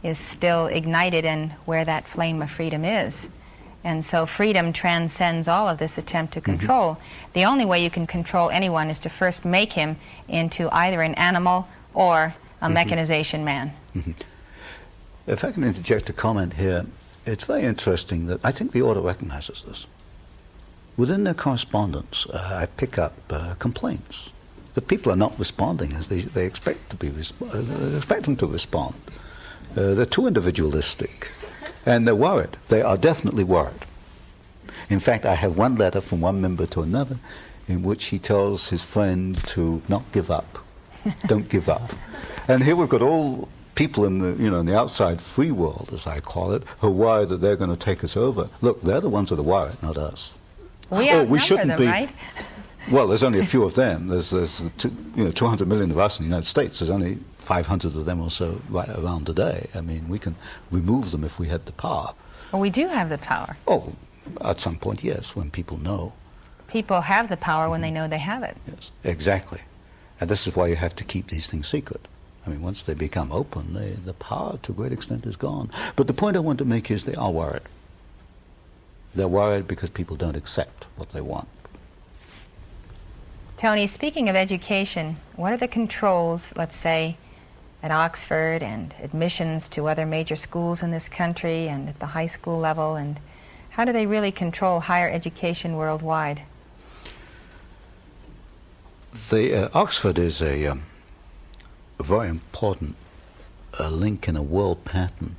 S1: is still ignited and where that flame of freedom is. And so freedom transcends all of this attempt to control. The only way you can control anyone is to first make him into either an animal or a mechanization man.
S2: If I can interject a comment here, it's very interesting that I think the order recognizes this. Within their correspondence, I pick up complaints. The people are not responding as they expect to be. They expect them to respond. They're too individualistic, and they're worried. They are definitely worried. In fact, I have one letter from one member to another in which he tells his friend to not give up. Don't give up. And here we've got all people in the, in the outside free world, as I call it, who are worried that they're going to take us over. Look, they're the ones that are worried, not us.
S1: We outnumber them, right?
S2: Well, there's only a few of them. There's 200 million of us in the United States. There's only 500 of them or so right around today. I mean, we can remove them if we had the power.
S1: Well, we do have the power.
S2: Oh, at some point, yes, when people know.
S1: People have the power when they know they have it.
S2: Yes, exactly. And this is why you have to keep these things secret. I mean, once they become open, the power to a great extent is gone. But the point I want to make is they are worried. They're worried because people don't accept what they want.
S1: Tony, speaking of education, what are the controls, let's say, at Oxford and admissions to other major schools in this country and at the high school level, and how do they really control higher education worldwide?
S2: Oxford is a very important link in a world pattern.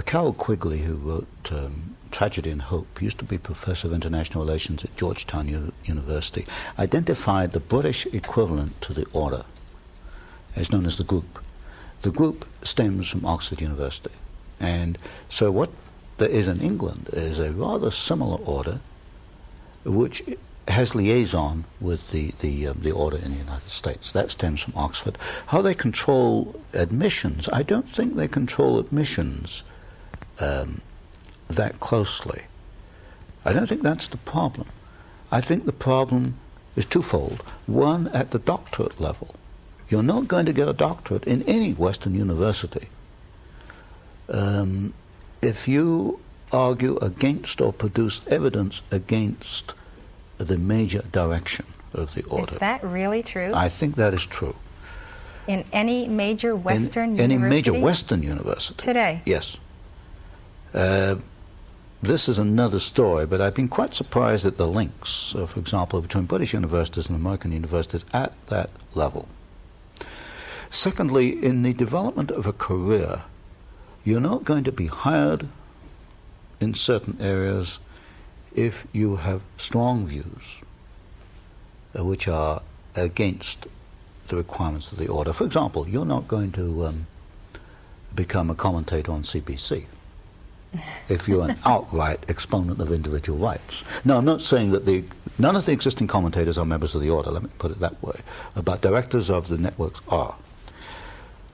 S2: Carol Quigley, who wrote Tragedy and Hope, used to be professor of international relations at Georgetown University, identified the British equivalent to the order, as known as the group. The group stems from Oxford University. And so what there is in England is a rather similar order, which has liaison with the order in the United States. That stems from Oxford. How they control admissions, I don't think they control admissions that closely. I don't think that's the problem. I think the problem is twofold. One, at the doctorate level. You're not going to get a doctorate in any Western university if you argue against or produce evidence against the major direction of the order.
S1: Is that really true?
S2: I think that is true.
S1: In any major Western
S2: In any
S1: university?
S2: major Western university.
S1: Today?
S2: Yes. This is another story, but I've been quite surprised at the links, for example, between British universities and American universities at that level. Secondly, in the development of a career, you're not going to be hired in certain areas if you have strong views which are against the requirements of the order. For example, you're not going to become a commentator on CBC if you're an outright exponent of individual rights. Now, I'm not saying that none of the existing commentators are members of the order, let me put it that way, but directors of the networks are.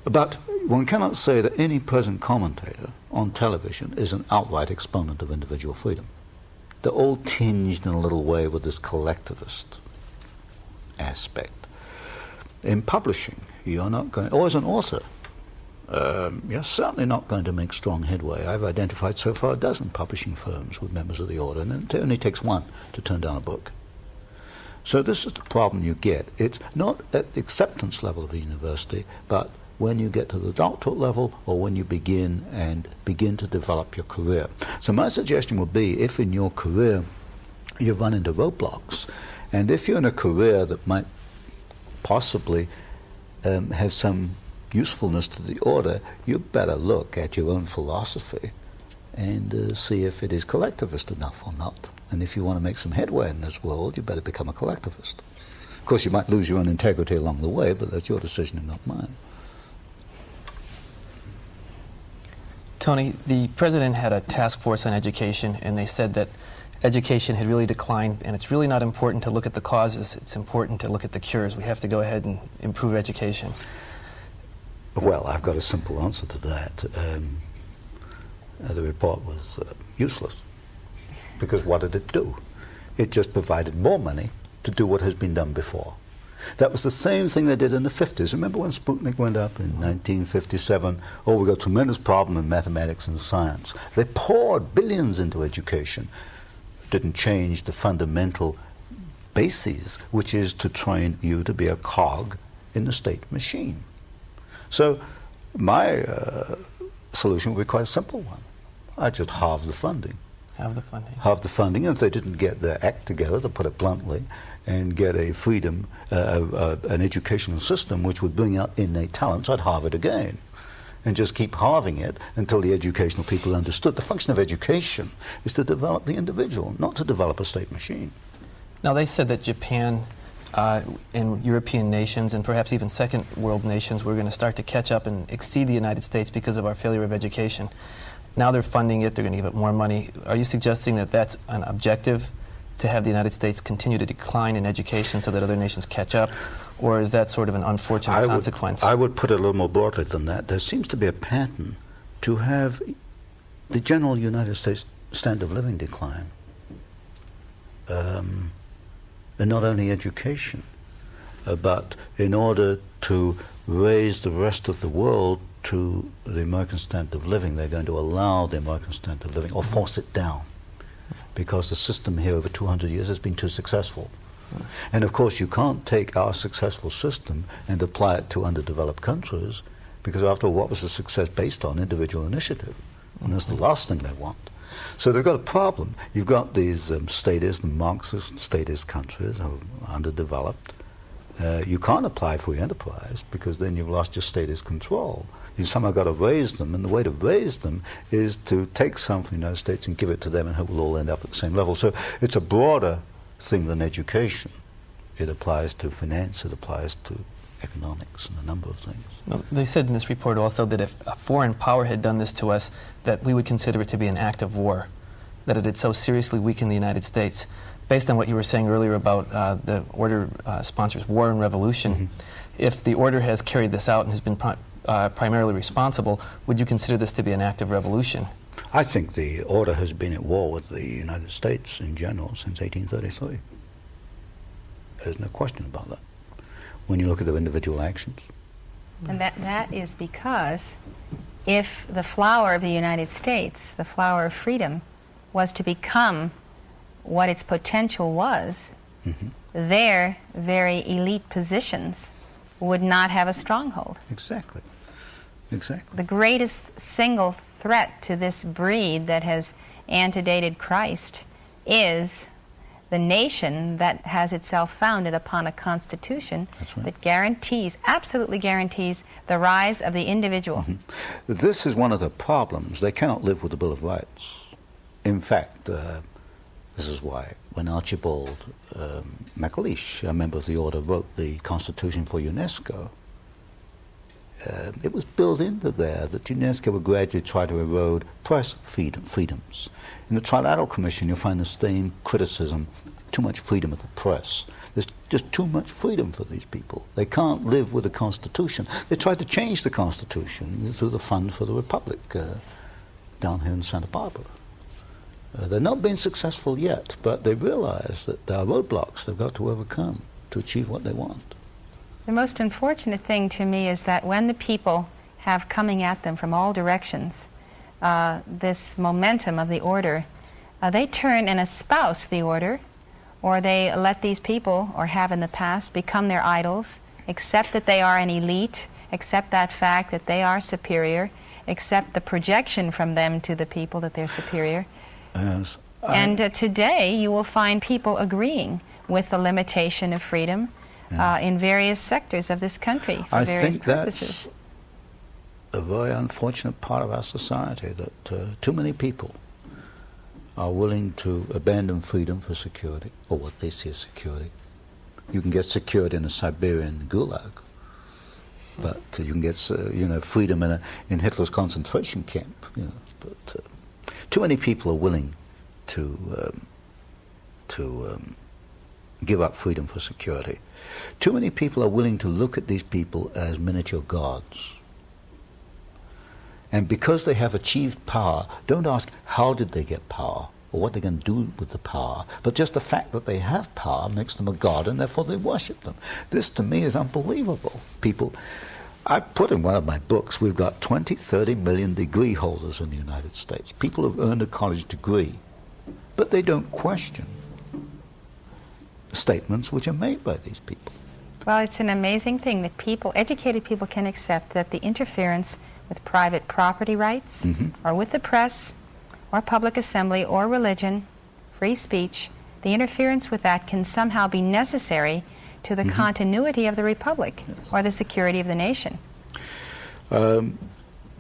S2: But one cannot say that any present commentator on television is an outright exponent of individual freedom. They're all tinged in a little way with this collectivist aspect. In publishing, you're not going, or as an author, you're certainly not going to make strong headway. I've identified so far a dozen publishing firms with members of the order, and it only takes one to turn down a book. So this is the problem you get. It's not at the acceptance level of the university, but when you get to the doctorate level or when you begin to develop your career. So my suggestion would be, if in your career you run into roadblocks, and if you're in a career that might possibly have some usefulness to the order, you better look at your own philosophy and see if it is collectivist enough or not. And if you want to make some headway in this world, you better become a collectivist. Of course, you might lose your own integrity along the way, but that's your decision and not mine.
S3: Tony, the president had a task force on education, and they said that education had really declined, and it's really not important to look at the causes, it's important to look at the cures. We have to go ahead and improve education.
S2: Well, I've got a simple answer to that. The report was useless, because what did it do? It just provided more money to do what has been done before. That was the same thing they did in the 50s. Remember when Sputnik went up in 1957? Oh, we got a tremendous problem in mathematics and science. They poured billions into education. It didn't change the fundamental bases, which is to train you to be a cog in the state machine. So my solution would be quite a simple one. I just halve the funding.
S3: Halve the funding.
S2: Halve the funding, and if they didn't get their act together, to put it bluntly, and get a freedom, an educational system which would bring out innate talents, I'd halve it again. And just keep halving it until the educational people understood. The function of education is to develop the individual, not to develop a state machine.
S3: Now, they said that Japan and European nations, and perhaps even second world nations, were going to start to catch up and exceed the United States because of our failure of education. Now they're funding it, they're going to give it more money. Are you suggesting that that's an objective, to have the United States continue to decline in education so that other nations catch up? Or is that sort of an unfortunate consequence?
S2: I would put it a little more broadly than that. There seems to be a pattern to have the general United States standard of living decline. And not only education, but in order to raise the rest of the world to the American standard of living, they're going to allow the American standard of living or force it down, because the system here over 200 years has been too successful. And of course you can't take our successful system and apply it to underdeveloped countries, because after all, what was the success based on? Individual initiative. And that's the last thing they want. So they've got a problem. You've got these statist and Marxist statist countries who are underdeveloped. You can't apply free enterprise, because then you've lost your statist control. You've somehow got to raise them, and the way to raise them is to take some from the United States and give it to them, and hope we'll all end up at the same level. So it's a broader thing than education. It applies to finance, it applies to economics, and a number of things.
S3: Well, they said in this report also that if a foreign power had done this to us, that we would consider it to be an act of war, that it had so seriously weakened the United States. Based on what you were saying earlier about the order sponsors war and revolution, if the order has carried this out and has been primarily responsible, would you consider this to be an act of revolution?
S2: I think the order has been at war with the United States in general since 1833. There's no question about that, when you look at their individual actions.
S1: And that is because if the flower of the United States, the flower of freedom, was to become what its potential was, their very elite positions would not have a stronghold.
S2: Exactly. Exactly.
S1: The greatest single threat to this breed that has antedated Christ is the nation that has itself founded upon a constitution that guarantees, absolutely guarantees, the rise of the individual.
S2: This is one of the problems. They cannot live with the Bill of Rights. In fact, this is why when Archibald MacLeish, a member of the order, wrote the Constitution for UNESCO, it was built into there that UNESCO would gradually try to erode press freedoms. In the Trilateral Commission, you'll find the same criticism: too much freedom of the press. There's just too much freedom for these people. They can't live with the Constitution. They tried to change the Constitution through the Fund for the Republic down here in Santa Barbara. They're not being successful yet, but they realize that there are roadblocks they've got to overcome to achieve what they want.
S1: The most unfortunate thing to me is that when the people have coming at them from all directions this momentum of the order, they turn and espouse the order, or they let these people, or have in the past, become their idols, accept that they are an elite, accept that fact that they are superior, accept the projection from them to the people that they're superior.
S2: Yes,
S1: and today you will find people agreeing with the limitation of freedom in various sectors of this country for various purposes.
S2: That's a very unfortunate part of our society, that too many people are willing to abandon freedom for security, or what they see as security. You can get security in a Siberian gulag, but you can get freedom in Hitler's concentration camp. But too many people are willing to give up freedom for security. Too many people are willing to look at these people as miniature gods. And because they have achieved power, don't ask how did they get power or what they're going to do with the power, but just the fact that they have power makes them a god, and therefore they worship them. This to me is unbelievable. People, I put in one of my books, we've got 20, 30 million degree holders in the United States. People who've earned a college degree, but they don't question statements which are made by these people.
S1: Well, it's an amazing thing that people, educated people, can accept that the interference with private property rights, or with the press, or public assembly, or religion, free speech, the interference with that can somehow be necessary to the continuity of the republic, or the security of the nation.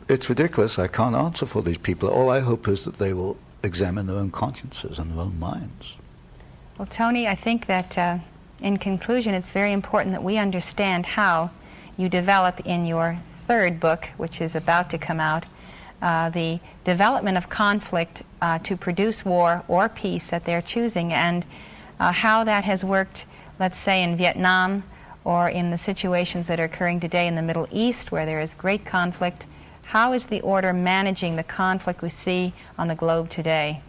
S2: It's ridiculous. I can't answer for these people. All I hope is that they will examine their own consciences and their own minds.
S1: Well, Tony, I think that in conclusion, it's very important that we understand how you develop in your third book, which is about to come out, the development of conflict to produce war or peace at their choosing, and how that has worked, let's say, in Vietnam, or in the situations that are occurring today in the Middle East, where there is great conflict. How is the order managing the conflict we see on the globe today?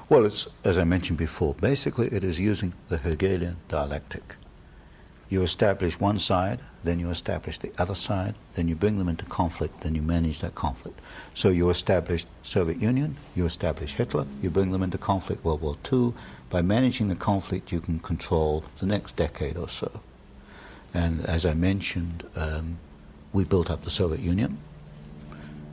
S2: Well, it's, as I mentioned before, basically it is using the Hegelian dialectic. You establish one side, then you establish the other side, then you bring them into conflict, then you manage that conflict. So you establish Soviet Union, you establish Hitler, you bring them into conflict, World War II. By managing the conflict, you can control the next decade or so. And as I mentioned, we built up the Soviet Union.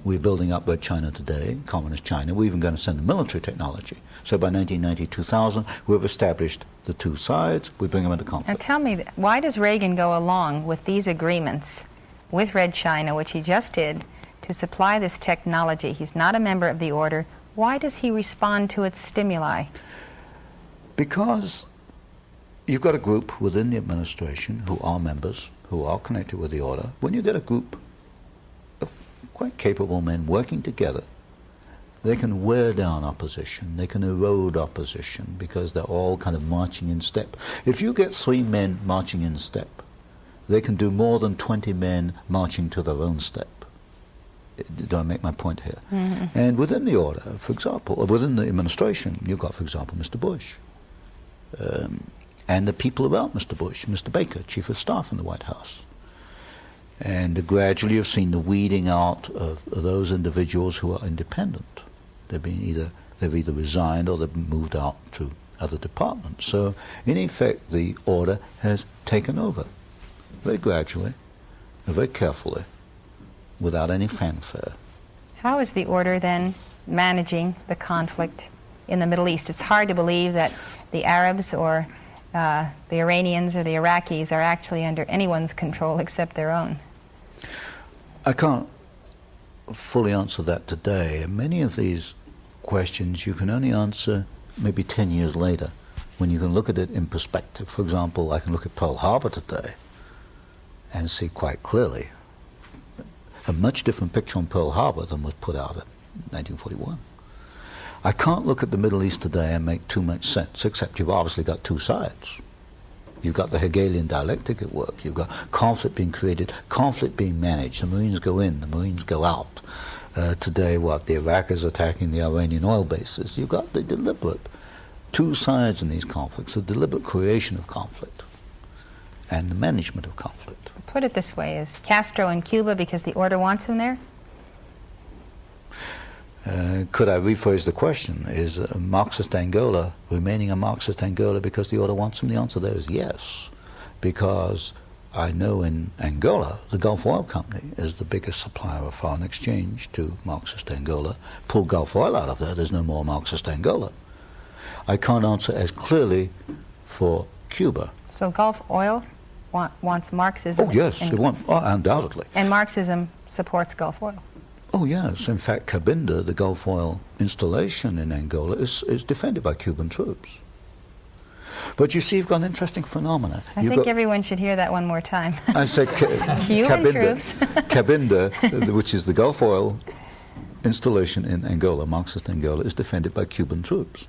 S2: We're building up Red China today, Communist China. We're even going to send the military technology. So by 1990, 2000, we've established the two sides. We bring them into conflict.
S1: Now tell me, why does Reagan go along with these agreements with Red China, which he just did, to supply this technology? He's not a member of the order. Why does he respond to its stimuli?
S2: Because you've got a group within the administration who are members, who are connected with the order. When you get a group of quite capable men working together, they can wear down opposition, they can erode opposition, because they're all kind of marching in step. If you get 3 men marching in step, they can do more than 20 men marching to their own step. Do I make my point here? And within the order, for example, or within the administration, you've got, for example, Mr. Bush, and the people around Mr. Bush, Mr. Baker, Chief of Staff in the White House. And gradually you've seen the weeding out of those individuals who are independent. They've either resigned or they've moved out to other departments. So, in effect, the order has taken over very gradually, very carefully, without any fanfare.
S1: How is the order then managing the conflict in the Middle East? It's hard to believe that the Arabs or the Iranians or the Iraqis are actually under anyone's control except their own.
S2: I can't fully answer that today. Many of these questions you can only answer maybe 10 years later, when you can look at it in perspective. For example, I can look at Pearl Harbor today and see quite clearly a much different picture on Pearl Harbor than was put out in 1941. I can't look at the Middle East today and make too much sense, except you've obviously got two sides. You've got the Hegelian dialectic at work. You've got conflict being created, conflict being managed. The Marines go in, the Marines go out. Today, the Iraq is attacking the Iranian oil bases. You've got the deliberate two sides in these conflicts, the deliberate creation of conflict and the management of conflict.
S1: Put it this way, is Castro in Cuba because the order wants him there?
S2: Could I rephrase the question? Is Marxist Angola remaining a Marxist Angola because the order wants him? The answer there is yes, because I know in Angola, the Gulf Oil Company is the biggest supplier of foreign exchange to Marxist Angola. Pull Gulf oil out of there, there's no more Marxist Angola. I can't answer as clearly for Cuba.
S1: So Gulf Oil wants Marxism?
S2: Oh, yes, it wants, undoubtedly.
S1: And Marxism supports Gulf Oil?
S2: Oh, yes. In fact, Cabinda, the Gulf oil installation in Angola, is defended by Cuban troops. But you see, you've got an interesting phenomena.
S1: I think everyone should hear that one more time.
S2: I said
S1: Cuban troops.
S2: Cabinda, which is the Gulf oil installation in Angola, Marxist Angola, is defended by Cuban troops.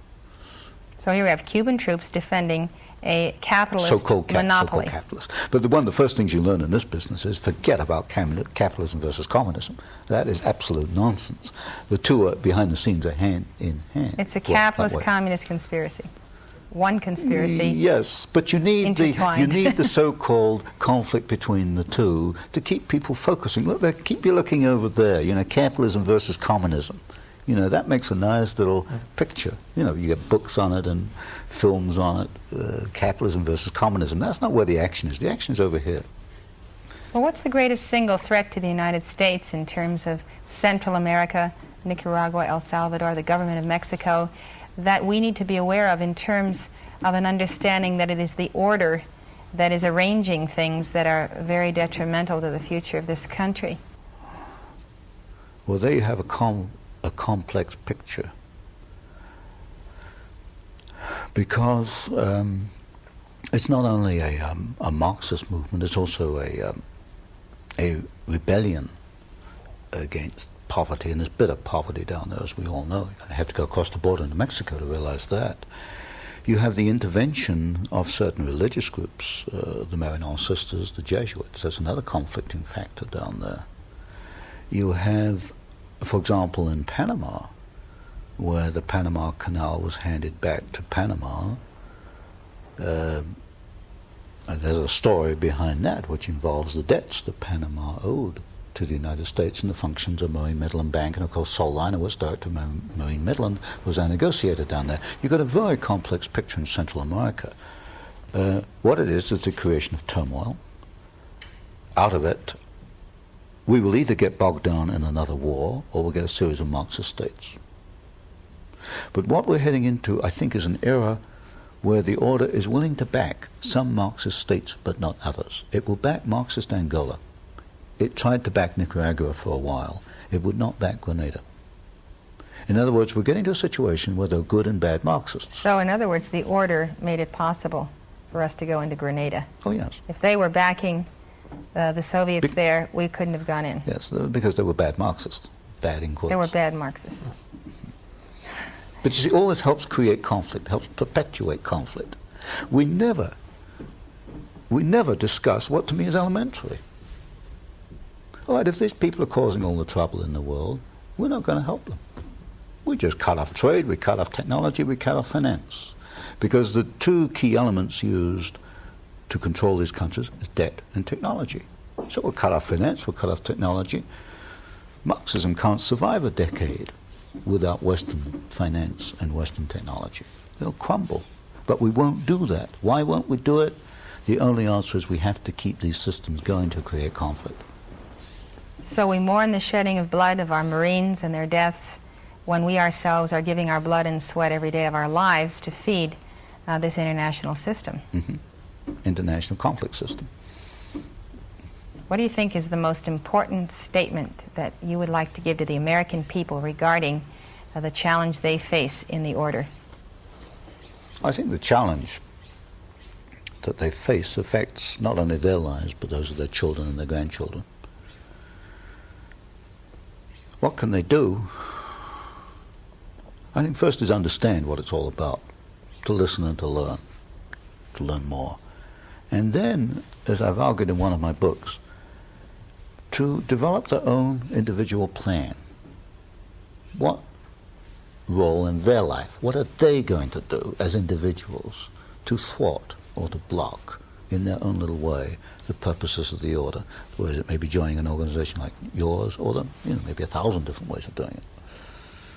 S1: So here we have Cuban troops defending a capitalist
S2: so-called
S1: monopoly.
S2: So-called capitalist. But one of the first things you learn in this business is forget about capitalism versus communism. That is absolute nonsense. The two are, behind the scenes, are hand in hand.
S1: It's a capitalist-communist conspiracy. One conspiracy.
S2: Yes, but you need the so-called conflict between the two to keep people focusing. Look, they keep you looking over there. Capitalism versus communism. That makes a nice little picture. You get books on it and films on it, capitalism versus communism. That's not where the action is. The action is over here.
S1: Well, what's the greatest single threat to the United States in terms of Central America, Nicaragua, El Salvador, the government of Mexico, that we need to be aware of in terms of an understanding that it is the order that is arranging things that are very detrimental to the future of this country?
S2: Well, there you have a complex picture, because it's not only a Marxist movement, it's also a rebellion against poverty, and there's bitter poverty down there, as we all know. You have to go across the border into Mexico to realize that. You have the intervention of certain religious groups, the Maryknoll Sisters, the Jesuits. That's another conflicting factor down there. You have, for example, in Panama, where the Panama Canal was handed back to Panama, there's a story behind that which involves the debts that Panama owed to the United States and the functions of Marine Midland Bank, and of course Sol Leinowitz, director of Marine Midland, was our negotiator down there. You've got a very complex picture in Central America. What it is the creation of turmoil. Out of it, we will either get bogged down in another war, or we'll get a series of Marxist states. But what we're heading into, I think, is an era where the order is willing to back some Marxist states, but not others. It will back Marxist Angola. It tried to back Nicaragua for a while. It would not back Grenada. In other words, we're getting to a situation where there are good and bad Marxists.
S1: So, in other words, the order made it possible for us to go into Grenada.
S2: Oh, yes.
S1: If they were backing the Soviets there, we couldn't have gone in.
S2: Yes, because they were bad Marxists. Bad in quotes.
S1: They were bad Marxists.
S2: But you see, all this helps create conflict, helps perpetuate conflict. We never discuss what to me is elementary. All right, if these people are causing all the trouble in the world, we're not going to help them. We just cut off trade, we cut off technology, we cut off finance. Because the two key elements used to control these countries is debt and technology. So we'll cut off finance, we'll cut off technology. Marxism can't survive a decade without Western finance and Western technology. It'll crumble. But we won't do that. Why won't we do it? The only answer is we have to keep these systems going to create conflict.
S1: So we mourn the shedding of blood of our Marines and their deaths when we ourselves are giving our blood and sweat every day of our lives to feed this international system.
S2: International conflict system.
S1: What do you think is the most important statement that you would like to give to the American people regarding the challenge they face in the order?
S2: I think the challenge that they face affects not only their lives, but those of their children and their grandchildren. What can they do? I think first is understand what it's all about, to listen and to learn more. And then, as I've argued in one of my books, to develop their own individual plan. What role in their life, what are they going to do as individuals to thwart or to block in their own little way the purposes of the order? Whereas it may be joining an organization like yours, or maybe 1,000 different ways of doing it.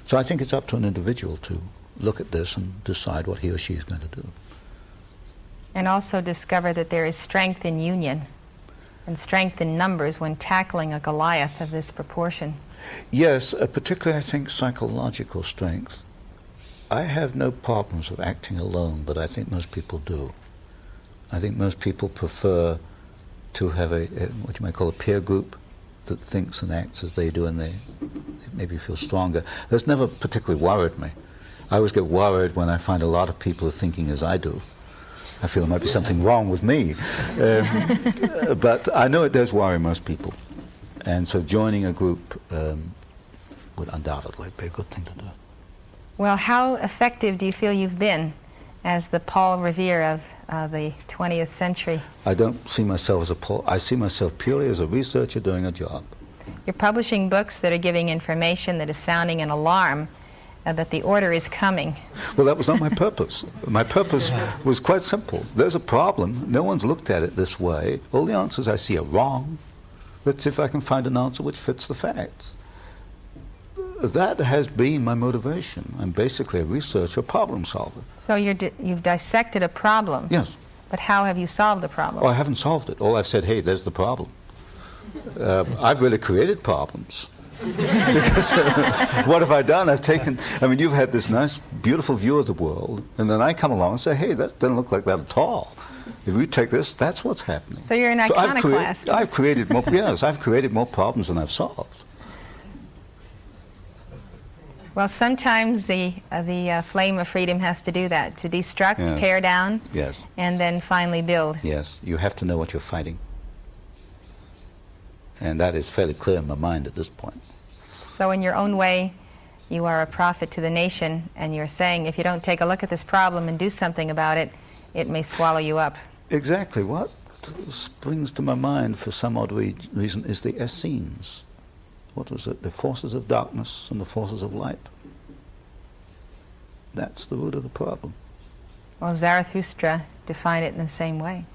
S2: So I think it's up to an individual to look at this and decide what he or she is going to do.
S1: And also discover that there is strength in union and strength in numbers when tackling a Goliath of this proportion.
S2: Yes, particularly I think psychological strength. I have no problems of acting alone, but I think most people do. I think most people prefer to have what you might call a peer group that thinks and acts as they do, and they maybe feel stronger. That's never particularly worried me. I always get worried when I find a lot of people are thinking as I do. I feel there might be something wrong with me. But I know it does worry most people. And so joining a group would undoubtedly be a good thing to do.
S1: Well, how effective do you feel you've been as the Paul Revere of the 20th century?
S2: I don't see myself as a Paul. I see myself purely as a researcher doing a job.
S1: You're publishing books that are giving information that is sounding an alarm that the order is coming.
S2: Well, that was not my purpose. My purpose was quite simple. There's a problem. No one's looked at it this way. All the answers I see are wrong. Let's see if I can find an answer which fits the facts. That has been my motivation. I'm basically a researcher, problem solver.
S1: So you've dissected a problem.
S2: Yes.
S1: But how have you solved the problem?
S2: Oh, I haven't solved it. All I've said, hey, there's the problem. I've really created problems. Because what have I done? You've had this nice, beautiful view of the world, and then I come along and say, hey, that doesn't look like that at all. If we take this, that's what's happening.
S1: So you're an iconoclast.
S2: I've created more, yes, I've created more problems than I've solved.
S1: Well, sometimes the flame of freedom has to do that, to destruct,
S2: Yes.
S1: tear down,
S2: Yes.
S1: and then finally build.
S2: Yes, you have to know what you're fighting. And that is fairly clear in my mind at this point.
S1: So in your own way, you are a prophet to the nation, and you're saying if you don't take a look at this problem and do something about it, it may swallow you up.
S2: Exactly. What springs to my mind for some odd reason is the Essenes. What was it? The forces of darkness and the forces of light. That's the root of the problem.
S1: Well, Zarathustra defined it in the same way.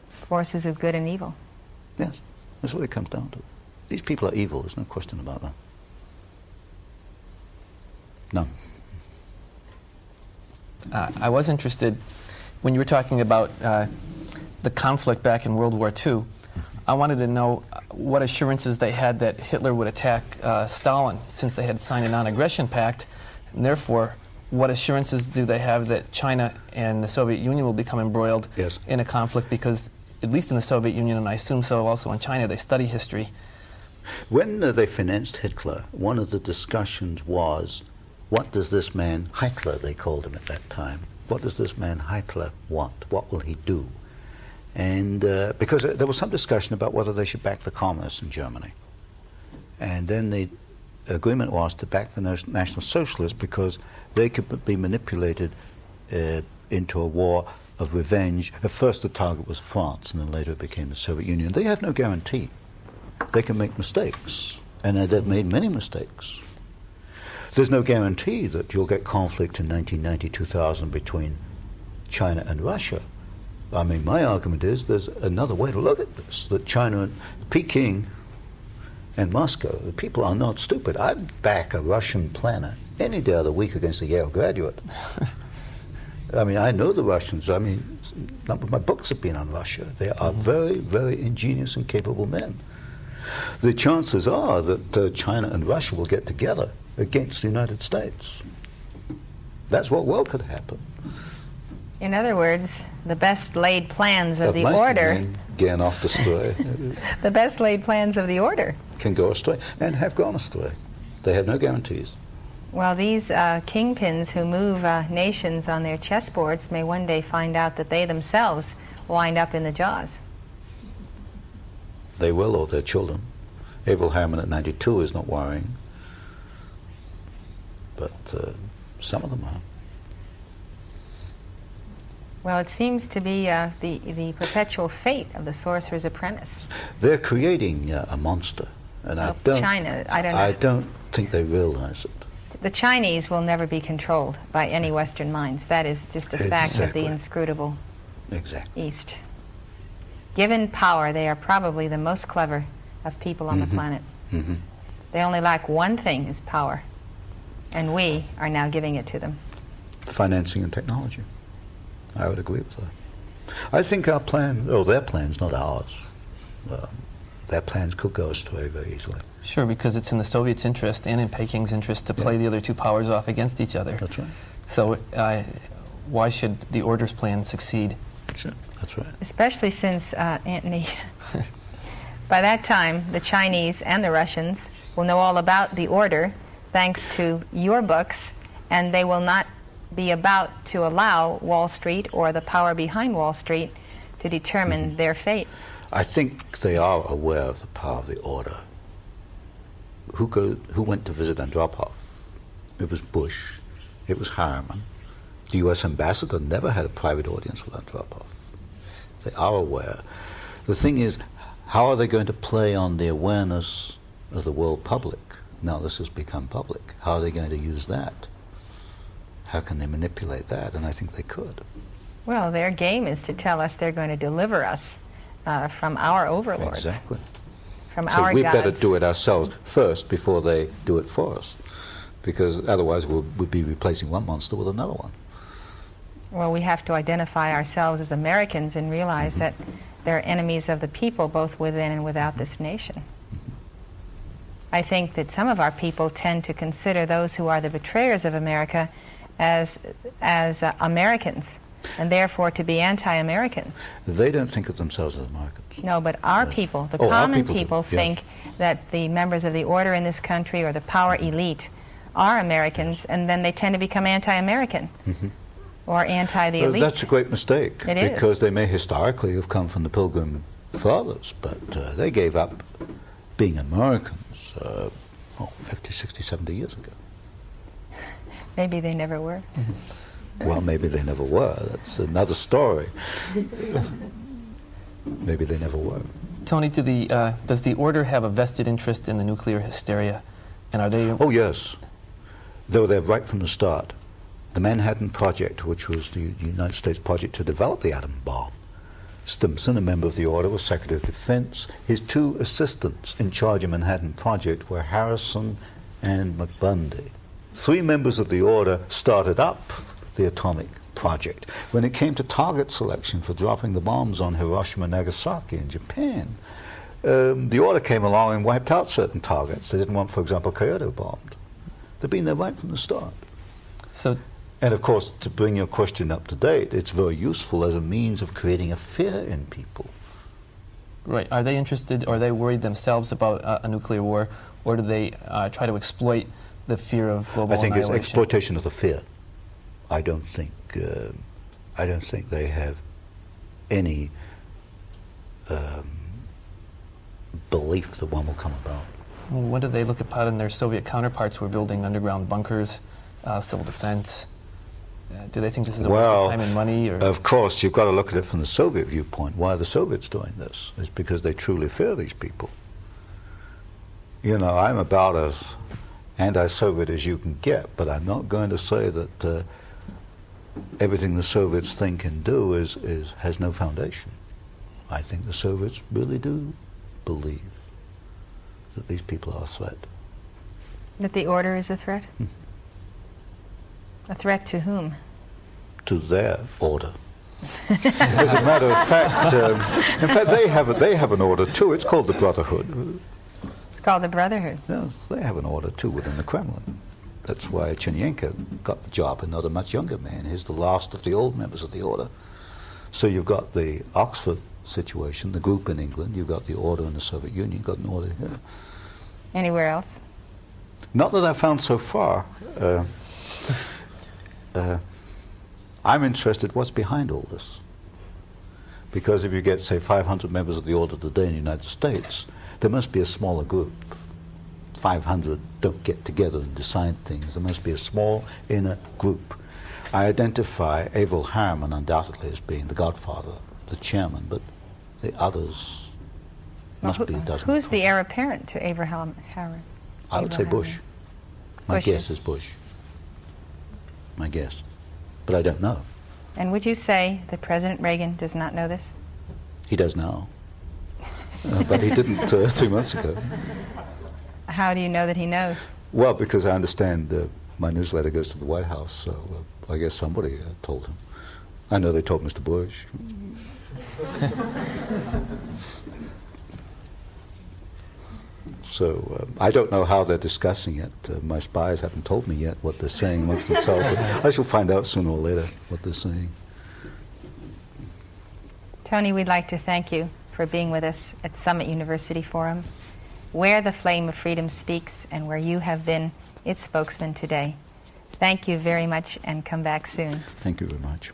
S1: Forces of good and evil.
S2: Yes, that's what it comes down to. These people are evil, there's no question about that. None.
S3: I was interested, when you were talking about the conflict back in World War II, I wanted to know what assurances they had that Hitler would attack Stalin, since they had signed a non-aggression pact, and therefore, what assurances do they have that China and the Soviet Union will become embroiled
S2: Yes.
S3: in a conflict? Because, at least in the Soviet Union, and I assume so also in China, they study history.
S2: When they financed Hitler, one of the discussions was, what does this man, Hitler they called him at that time, what does this man Hitler want? What will he do? And because there was some discussion about whether they should back the communists in Germany. And then the agreement was to back the National Socialists because they could be manipulated into a war of revenge. At first the target was France, and then later it became the Soviet Union. They have no guarantee. They can make mistakes, and they've made many mistakes. There's no guarantee that you'll get conflict in 1990, 2000 between China and Russia. I mean, my argument is there's another way to look at this, that China, Peking, and Moscow, the people are not stupid. I'd back a Russian planner any day of the week against a Yale graduate. I mean, I know the Russians. I mean, my books have been on Russia. They are very, very ingenious and capable men. The chances are that China and Russia will get together against the United States. That's what well could happen.
S1: In other words, the best laid plans of the order
S2: Getting off the stray.
S1: the best laid plans of the order
S2: Can go astray and have gone astray. They have no guarantees.
S1: well, these kingpins who move nations on their chessboards may one day find out that they themselves wind up in the jaws.
S2: They will, or their children. Averell Harriman at 92 is not worrying, but some of them are.
S1: Well, it seems to be the perpetual fate of the sorcerer's apprentice.
S2: They're creating a monster, and
S1: China, I don't know.
S2: I don't think they realize it.
S1: The Chinese will never be controlled by any Western minds. That is just a fact of the inscrutable East. Given power, they are probably the most clever of people on the planet. They only lack one thing, is power. And we are now giving it to them.
S2: Financing and technology. I would agree with that. I think our plan, their plans, not ours, their plans could go astray very easily.
S3: Sure, because it's in the Soviets' interest and in Peking's interest to play the other two powers off against each other.
S2: That's right.
S3: So why should the order's plan succeed?
S2: Sure. That's right.
S1: Especially since, Antony, by that time, the Chinese and the Russians will know all about the order thanks to your books, and they will not be about to allow Wall Street or the power behind Wall Street to determine their fate.
S2: I think they are aware of the power of the order. Who went to visit Andropov? It was Bush. It was Harriman. The U.S. ambassador never had a private audience with Andropov. They are aware. The thing is, how are they going to play on the awareness of the world public? Now this has become public. How are they going to use that? How can they manipulate that? And I think they could.
S1: Well, their game is to tell us they're going to deliver us from our overlords.
S2: Exactly.
S1: From
S2: so
S1: our
S2: we
S1: gods.
S2: better do it ourselves first before they do it for us, because otherwise we'd be replacing one monster with another one.
S1: Well, we have to identify ourselves as Americans and realize that they're enemies of the people, both within and without this nation. I think that some of our people tend to consider those who are the betrayers of America as Americans, and therefore to be anti-American.
S2: They don't think of themselves as Americans.
S1: No, but our people, the common people, think that the members of the order in this country or the power elite are Americans, and then they tend to become anti-American or anti-the elite.
S2: That's a great mistake,
S1: It
S2: because
S1: is.
S2: they may historically have come from the Pilgrim Fathers, but they gave up being Americans 50, 60, 70 years ago.
S1: Maybe they never were.
S2: Well, maybe they never were. That's another story. Maybe they never were.
S3: Tony, does the order have a vested interest in the nuclear hysteria? And are they...
S2: Oh, yes. They were there right from the start. The Manhattan Project, which was the United States project to develop the atom bomb. Stimson, a member of the order, was Secretary of Defense. His two assistants in charge of Manhattan Project were Harrison and McBundy. 3 members of the order started up the atomic project. When it came to target selection for dropping the bombs on Hiroshima and Nagasaki in Japan, the order came along and wiped out certain targets. They didn't want, for example, Kyoto bombed. They've been there right from the start. And of course, to bring your question up to date, it's very useful as a means of creating a fear in people.
S3: Right. Are they interested, or are they worried themselves about a nuclear war, or do they try to exploit the fear of global annihilation?
S2: I think it's exploitation of the fear. I don't think they have any belief that one will come about.
S3: Well, what do they look upon their Soviet counterparts who are building underground bunkers, civil defense? Do they think this is a waste of time and money? Or?
S2: Of course, you've got to look at it from the Soviet viewpoint. Why are the Soviets doing this? It's because they truly fear these people. You know, I'm about as anti-Soviet as you can get, but I'm not going to say that everything the Soviets think and do has no foundation. I think the Soviets really do believe that these people are a threat. That
S1: the order is a threat? A threat to whom?
S2: to their order. As a matter of fact, they have an order too. It's called the Brotherhood.
S1: It's called the Brotherhood.
S2: Yes, they have an order too within the Kremlin. That's why Chernyenko got the job and not a much younger man. He's the last of the old members of the order. So you've got the Oxford situation, the group in England. You've got the order in the Soviet Union. You've got an order here.
S1: Anywhere else?
S2: Not that I found so far. I'm interested what's behind all this. Because if you get, say, 500 members of the order today in the United States, there must be a smaller group. 500 don't get together and decide things. There must be a small inner group. I identify Averell Harriman undoubtedly as being the godfather, the chairman, but the others must be a dozen.
S1: Who's the heir apparent to Abraham Harriman?
S2: I would say Bush. My guess is Bush. My guess. But I don't know.
S1: And would you say that President Reagan does not know this?
S2: He does now. But he didn't 2 months ago.
S1: How do you know that he knows?
S2: Well, because I understand my newsletter goes to the White House, so I guess somebody told him. I know they told Mr. Bush. So I don't know how they're discussing it. My spies haven't told me yet what they're saying amongst themselves, but I shall find out sooner or later what they're saying.
S1: Tony, we'd like to thank you for being with us at Summit University Forum, where the flame of freedom speaks and where you have been its spokesman today. Thank you very much and come back soon.
S2: Thank you very much.